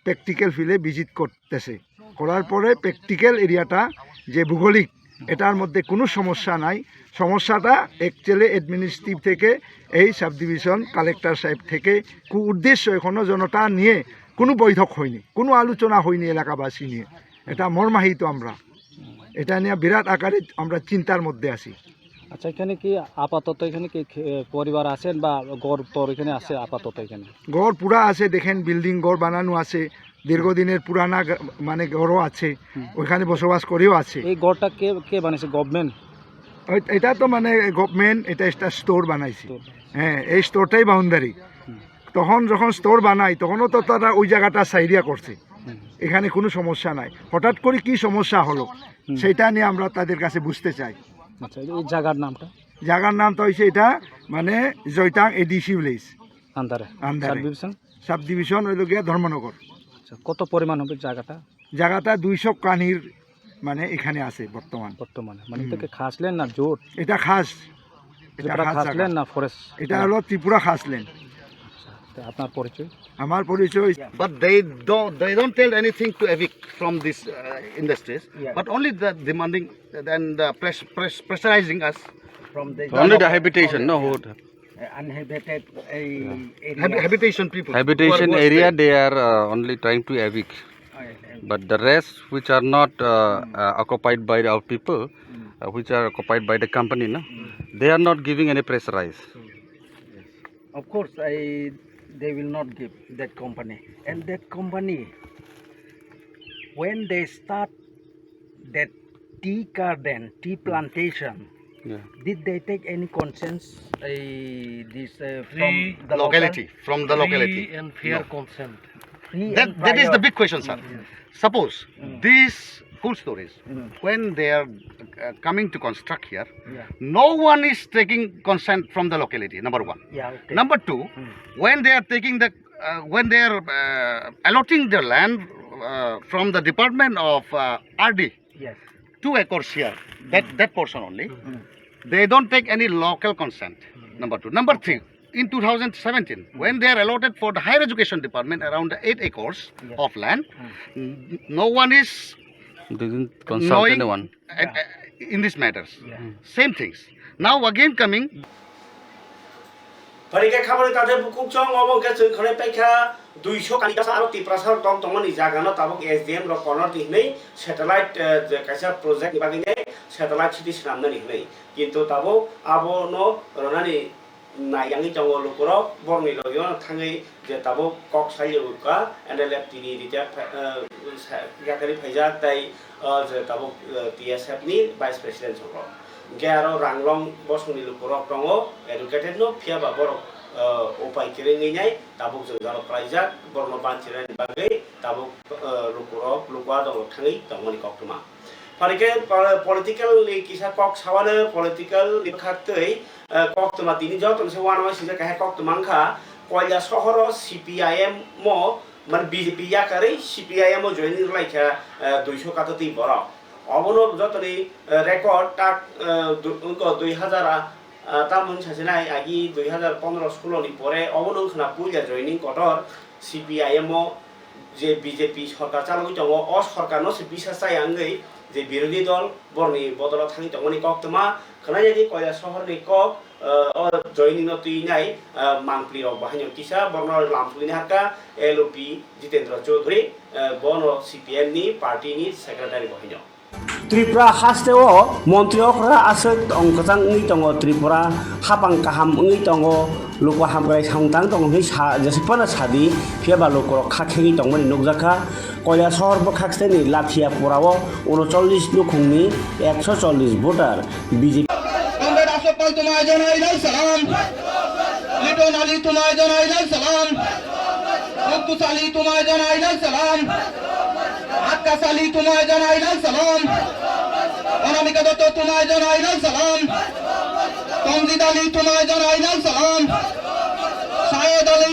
প্র্যাকটিক্যাল ফিল্ডে ভিজিট করতেছে। করার পরে প্র্যাকটিক্যাল এরিয়াটা যে ভূগোলিক, এটার মধ্যে কোনো সমস্যা নাই। সমস্যাটা অ্যাকচুয়ালি অ্যাডমিনিস্ট্রেটিভ থেকে এই সাব ডিভিশন কালেক্টর সাহেব থেকে উদ্দেশ্য এখনও জনতা নিয়ে কোনো বৈঠক হয়নি, কোনো আলোচনা হয়নি এলাকাবাসী নিয়ে। এটা মর্মাহিত, আমরা এটা নিয়ে বিরাট আকারে আমরা চিন্তার মধ্যে আছি। আচ্ছা, এখানে কি আপাতত এখানে কি পরিবার আছেন বা গড় তোর এখানে আছে আপাতত? এখানে গড় পুরা আছে, দেখেন বিল্ডিং গড় বানানো আছে, দীর্ঘদিনের পুরানা মানে গড়ও আছে, ওইখানে বসবাস করেও আছে। এই গড়টা কে কে বানিয়েছে? গভর্নমেন্ট? এটা তো মানে গভর্নমেন্ট এটা একটা স্টোর বানাইছে। হ্যাঁ, এই স্টোরটাই বাউন্ডারি। তখন যখন স্টোর বানাই তখনও তো তারা ওই জায়গাটা সাইরিয়া করছে, এখানে কোনো সমস্যা নাই। হঠাৎ করে কি সমস্যা হলো সেটা নিয়ে আমরা তাদের কাছে বুঝতে চাই। আচ্ছা, এই জায়গার নামটা? জায়গার নাম তো হয়েছে এটা মানে জয়টাং এডিসি ভিলেজ আন্দারে সাব ডিভিশন হইল গিয়া ধর্মনগর। আচ্ছা, কত পরিমাণ হবে জায়গাটা? জায়গাটা 200 কানির মানে এখানে আছে বর্তমানে। মানে এটাকে খাসলেন না জোট? এটা খাস, এটা খাসলেন না ফরেস্ট? এটা হলো ত্রিপুরা খাসলেন। আপনার পরিচয়? আমার পরিচয়, But they don't tell anything to evict from these industries, but only the demanding and pressurizing us from the only the habitation, no wood. uninhabited Habitation people. Habitation area they are only trying to evict, but the rest which are not occupied by our people, which are occupied by the company, no, they are not giving any pressurize. Of course, they will not give that company. And that company, when they start that tea garden, tea plantation, did they take any consent from the Locality, from the locality. and fair No. consent? That is the big question, sir. Suppose these full stories, when they are coming to construct here, no one is taking consent from the locality, number one. Yeah, okay. Number two, when they are taking the, when they are allotting the land from the department of RD, Yes. 2 acres here, that portion only, they don't take any local consent, number two. Number three, in 2017, when they are allotted for the higher education department around 8 acres of land, no one is Didn't consult knowing anyone. in these matters. Same things. Now again coming, ফারিকা খাবারে তাদের বুকুক চং অবকে চৈখনে পাইখা 200 কানিকা আর তিপ্রাসার টং টংনি জাগানো তাবক SDM র corner দিহনেই satellite কাইসা প্রজেক্ট বাগিনে স্যাটেলাইট সিটি সামনে নিহনেই কিন্তু তাবো আবনো রনানি নাইয়াঙ্গি চং লুকুর বর্নি লয়ন থাঙ্গি যে তাবো কক সাইয়ুকা NLF টিনি দিতা গাকারি ফাইজা তাই যে তাবো TSF নি ভাইস প্রেসিডেন্ট সঙ্গ Garo ranglong bos ni lukurok tongo educated no pia ba borok upai kiring ini tabuk jengalo praijak borno banciran bagai tabuk lukua dong thangi tongoni kok tuma. Parike political li kisah kok sawane political li khaktei kok tuma tini jauh tuh sewana masih sih kayak kok tumangka kuala sohoro CPIM mo man BJP ya kari CPIM mo joinin lagi kayak 200 kata ti borok. অবনব যতনি record তাক 2000 তামন সাসিনাই আগি 2015-16 নি পরে অবনংখনা পুইলা joining কটর CPIM যে BJP সরকার চালানো দङ অ সরকারনো সে বিশ্বাস চাইangै যে বিরোধী দল বর্নি বদল থাকি দङনি কক্তমা খনাইজি কয়লা শহরনি কক জয়নিং তুইনাই মাংপ্লি রক বাহানি কিসা বর্ণ লামফুলিনি হাকা এলওপি জিতেন্দ্র চৌধুরী বন CPM ni party ni secretary বাহানি Tripura hasteo Montri okra asal ongkatang ngi tongo Tripura hapang kaham ngi tongo lupa hamgai sangtang tongo ngi jasipana sadi pia ba luko khakhengi tongo ni nukjaka koya shahor bo khakste ni lathia purawo 39 lukhungni 140 voter BJP Comrade Asopal তোমায় জানাই সালাম লিটন আলী তোমায় জানাই সালাম মুক্তুস আলী তোমায় জানাই সালাম আক্কাস আলী তোমায় জানাই সালাম অনামিকা দত্ত তোমায় জানাই সালাম তমজিদ আলী তোমায় জানাই সালাম শাহেদ আলী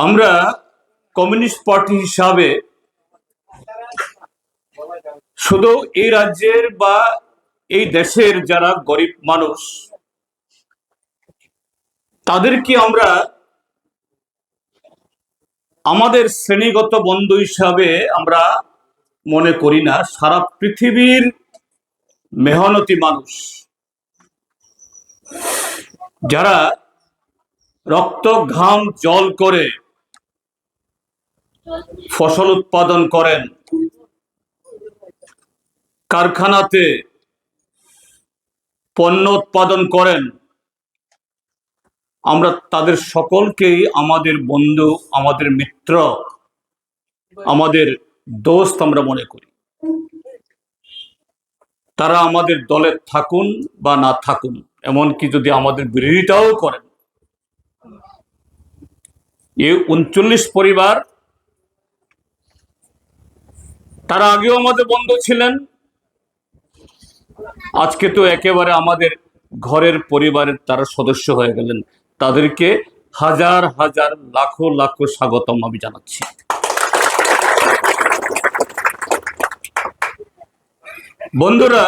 আমরা কমিউনিস্ট পার্টি হিসাবে শুধু এই রাজ্যের বা এই দেশের যারা গরিব মানুষ তাদেরকে আমরা আমাদের শ্রেণীগত বন্ধু হিসাবে আমরা মনে করি না। সারা পৃথিবীর মেহনতি মানুষ যারা রক্ত ঘাম জল করে ফসল উৎপাদন করেন, কারখানাতে পণ্য উৎপাদন করেন, আমরা তাদের সকলকেই আমাদের বন্ধু, আমাদের মিত্র, আমাদের দোস্ত আমরা মনে করি। তারা আমাদের দলে থাকুন বা না থাকুন, এমনকি যদি আমাদের বিরোধিতাও করেন। এই 39 পরিবার তারা আগেও আমাদের বন্ধু ছিলেন, আজকে তো একেবারে আমাদের ঘরের পরিবারের তারা সদস্য হয়ে গেলেন। তাদেরকে হাজার হাজার লাখো লাখো স্বাগতম আমি জানাচ্ছি। বন্ধুরা,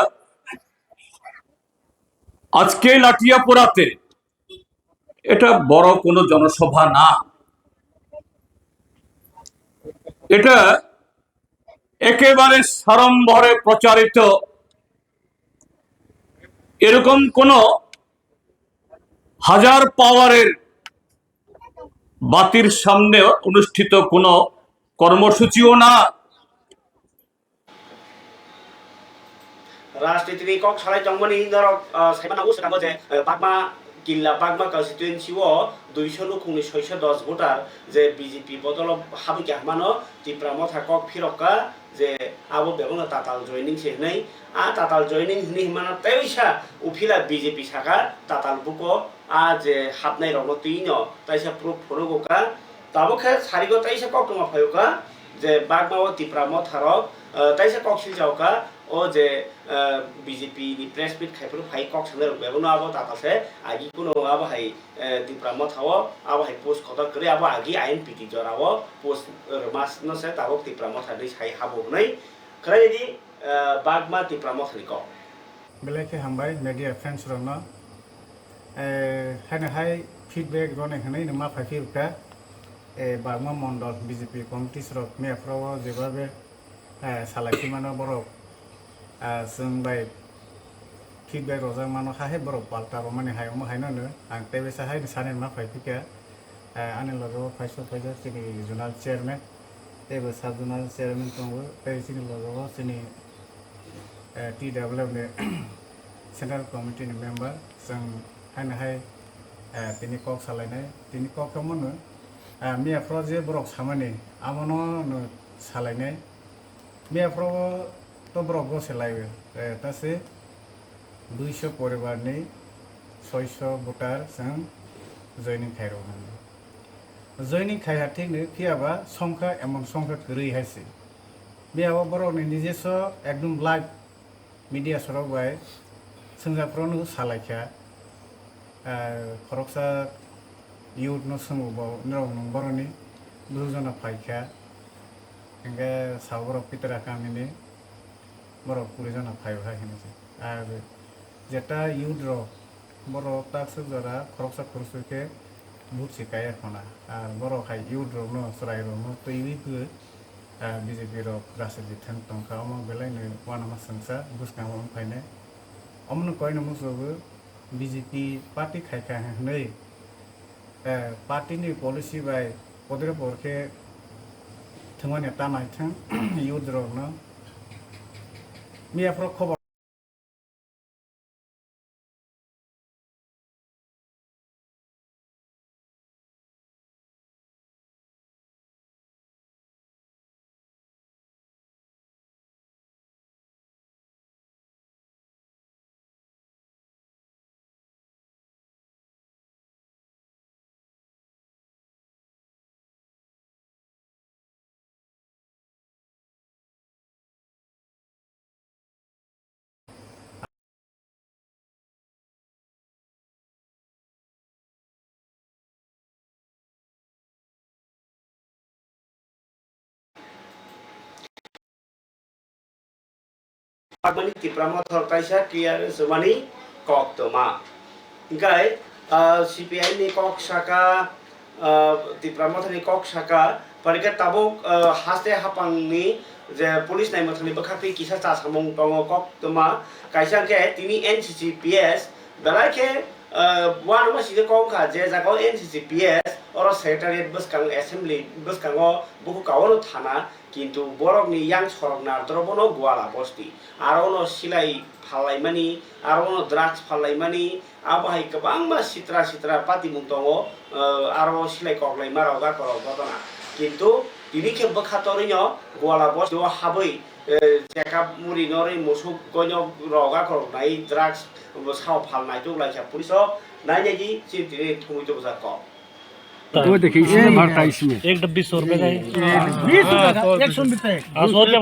আজকে লাঠিয়াপুরাতে এটা বড় কোনো জনসভা না, এটা একেবারে সাড়ম্বরে প্রচারিত এরকম কোন হাজার পাওয়ারের বাতির সামনে অনুষ্ঠিত কোন কর্মসূচিও না। রাজনীতি কক সালাই জংমনি ধরক সাইবানা উসকাম যে বাগমা কিল্লা বাগমা কনস্টিটুয়েন্সিও 200 লুকুনি 610 ভোটার যে বিজেপি বদল হাবিকে হামানো ত্রিপুরা মথা কক ফিরকা যে আবো বেবন তাতাল জয়নিং সেহनै আ তাতাল জয়নিং হনি হিমানা তাইসা উফিলা বিজেপি শাখা তাতাল বুকো আ যে হাবনাই রং তুইনো তাইসা প্রুফ ফরগোকা তাবকে সারিগো তাইসা কক তোমা ফায়কা যে বাগমাও ত্রিপুরা মথারক তাইসা কক সিলজাওকা ও যে বিজেপি नि প্রেস মিট খাইফুর ফাই কক সামনে বেবন আবো তাতাসে আগি কোনো আবো হাই ত্রিপুরা মথাও আবো হাই পোস্ট কত করে আবো আগি আইএনপিটি জরাও পোস্ট মাস নসে তাবো ত্রিপুরা মথা दै সাই হাবো নাই খরাইদি বাগমা ত্রিপুরা মথানি ক बेलायखे हामबाय मिडिया फ्रेंड्स रंनो हाने हाय फीडबैक रने हनै नमा फाइफिरका बागमा मंडल बीजेपी कमिटी सरक मेफ्राव जेबाबे सालाखि मानो बरक जों बाय फीडबैक रजा मानो हाय बरक पाल्टा माने हाय म हायनो आं तेबेसा हाय साने मा फाइफिका आने लगो फाइसो फाइजा सिनि जुनाल चेयरमैन एबो सब जुनाल चेयरमैन तंगो सिनि लगो सिनि TWF सेंट्रल कमिटी मेम्बर जों हायनो हाय तिनि कक सालायनाय तिनि कक मनो मियाफ्राव जे बरक सामानि आमनो सालायनाय मियाफ्राव तो बरक गसेलायो तासे 200 परिवारनि 600 भोटार जों जयनिं खायरो जयनिं खायहाथिनो फियाबा संख्या एमन संख्या गरै हायसि मियाबा बरकनि निजेस एकदम लाइभ मीडिया सरक बाय संजाफ्रावनो सालायखा खरकसा यूथ न संगबाव नरम नंबरनि दुजना फायखा एंगे सावरक पितरा कामिनि बरक पुरिजना फायहा हिनसे आरो जेटा यूथ रो बरक ताक्स जरा खरकसा खरसुके बुट सिकाया खना आर बरक हाय यूथ रो न सराय रो न तैबिबो बीजेपी रो रासजि थन तंखा म बेलायनो वानामा संसा बुसकाम फायने अमन कयनो मुसोबो বিজেপি পার্টি খাইখা হनै पार्टीनि पलिसि बाय पदरे पदखे थंमाने तानायथों युद्रनो मियाफ्राव खबर Agmani tipramo thorkaisa clear semani kok toma. Ingkai CPI ni kok saka tipramo thani kok saka parika tabuk haste hapang ni je police nai mathani bakhapi kisa cha samong tongo kok toma kaisa ke tini NCCPS belai ke one ma side kong kha je jago NCCPS oro secretariat buskang assembly buskango buku kawono thana কিন্তু বরকনি young সরকনা দ্রবনো গোয়ালা বস্তি আরনো সিলাই ফালাইমানি আরনো drugs ফালাইমানি আবহাই গোबां সিত্রা সিত্রা পাতি মুং দङ আরো সিলাই কগলাইমা রগা কর ঘটনা কিন্তু তিনি খেব খাতরিনো গোয়ালা বস্তি হাবৈ চেকআপ মুরি নরে মুসুক গন্য রগা কর নাই ড্রাগস সাও ফালনাই তো লাইছা পুলিশ नाइनेगी चिंतिने थुमुइ तो बजा को वो देखिए इसमें भरता है इसमें एक डब्बी 100 रुपए का 20 रुपए का 100 रुपए 100 रुपए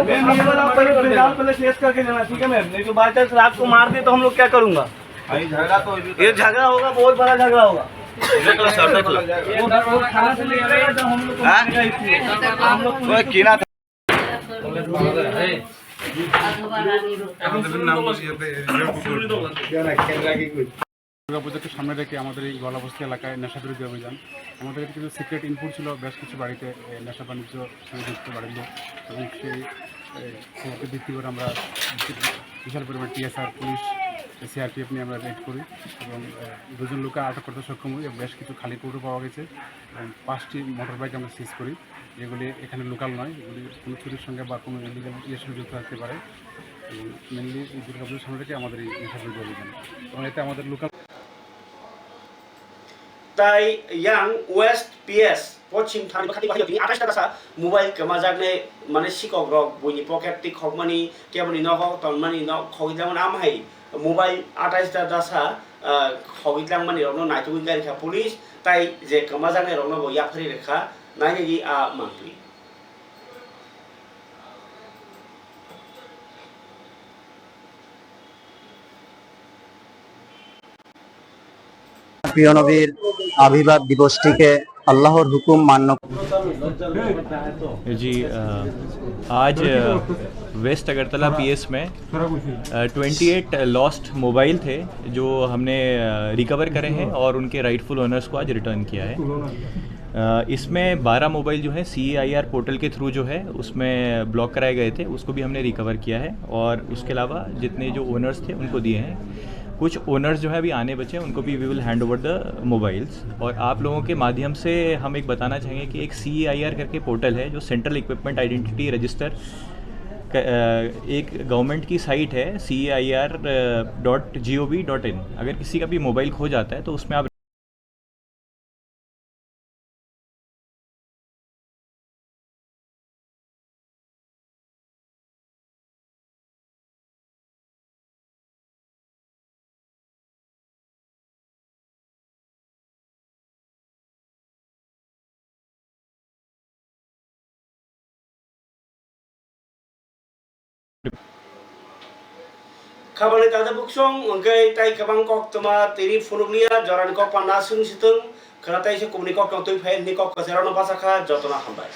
मैम ये वाला पहले शेष करके देना ठीक है मैम नहीं तो बाई चांस रात को मार दे तो हम लोग क्या करूँगा ये झगड़ा होगा बहुत बड़ा झगड़ा होगा थाना से ले आए तो हम लोग দুর্গাপূজাকে সামনে রেখে আমাদের এই গলাবস্তি এলাকায় নেশা বিরোধী অভিযান আমাদের কিছু সিক্রেট ইনপুট ছিল বেশ কিছু বাড়িতে নেশা বাণিজ্য সংযুক্ত বাড়ির লোক এবং সেই খবরকে ভিত্তি করে আমরা বিশাল পরিমাণ টিএসআর পুলিশ সিআরপিএফ নিয়ে আমরা রেড করি এবং 2 জন লোককে আটক করতে সক্ষম হই বেশ কিছু খালি কৌটো পাওয়া গেছে এবং 5টি মোটর বাইক আমরা সিজ করি যেগুলি এখানে লোকাল নয় এগুলি কোনো চুরির সঙ্গে বা কোনো ইলিগাল ইয়ের সঙ্গে যুক্ত থাকতে পারে এবং মেনলি এই দুর্গাপূজার সামনে রেখে আমাদের এই নেশা বিরোধী অভিযান এবং এতে আমাদের লোকাল তাই ইয়াং ওয়েস্ট পিএস পশ্চিম থানি বাখাতি বাহির তিনি 28 টাকা মোবাইল কেমাজাগনে মানে সিকক রক বইনি পকেট টি খকমানি কেবনি নক তনমানি নক খগিলাম আমহাই মোবাইল 28 টাকা দাসা খগিলাম মানি রনো নাইতুই গারিখা পুলিশ তাই যে কেমাজাগনে রনো বইয়া ফরি রেখা নাইনি আ মাংতুই প্রিয় নবীর আবির্ভাব দিবসটিকে আল্লাহর হুকুম মান্য जी आज वेस्ट अगरतला पीएस में 28 लॉस्ट मोबाइल थे जो हमने रिकवर करे हैं और उनके राइटफुल ओनर्स को आज रिटर्न किया है। इसमें 12 मोबाइल जो है CAIR पोर्टल के थ्रू जो है उसमें ब्लॉक कराए गए थे उसको भी हमने रिकवर किया है और उसके अलावा जितने जो ओनर्स थे उनको दिए हैं। कुछ ओनर्स जो है अभी आने बचे हैं उनको भी we will hand over the mobiles और आप लोगों के माध्यम से हम एक बताना चाहेंगे कि एक CAIR करके पोर्टल है जो सेंट्रल इक्विपमेंट आइडेंटिटी रजिस्टर एक गवर्नमेंट की साइट है CAIR.gov.in। अगर किसी का भी मोबाइल खो जाता है तो उसमें आप Khabani tada buksong ongkai tai kabang kok tama tiri funuglia joran kok panasung situng karena tai se kumni kok tong tui phain ni kok kasera no pasakha jotona hambai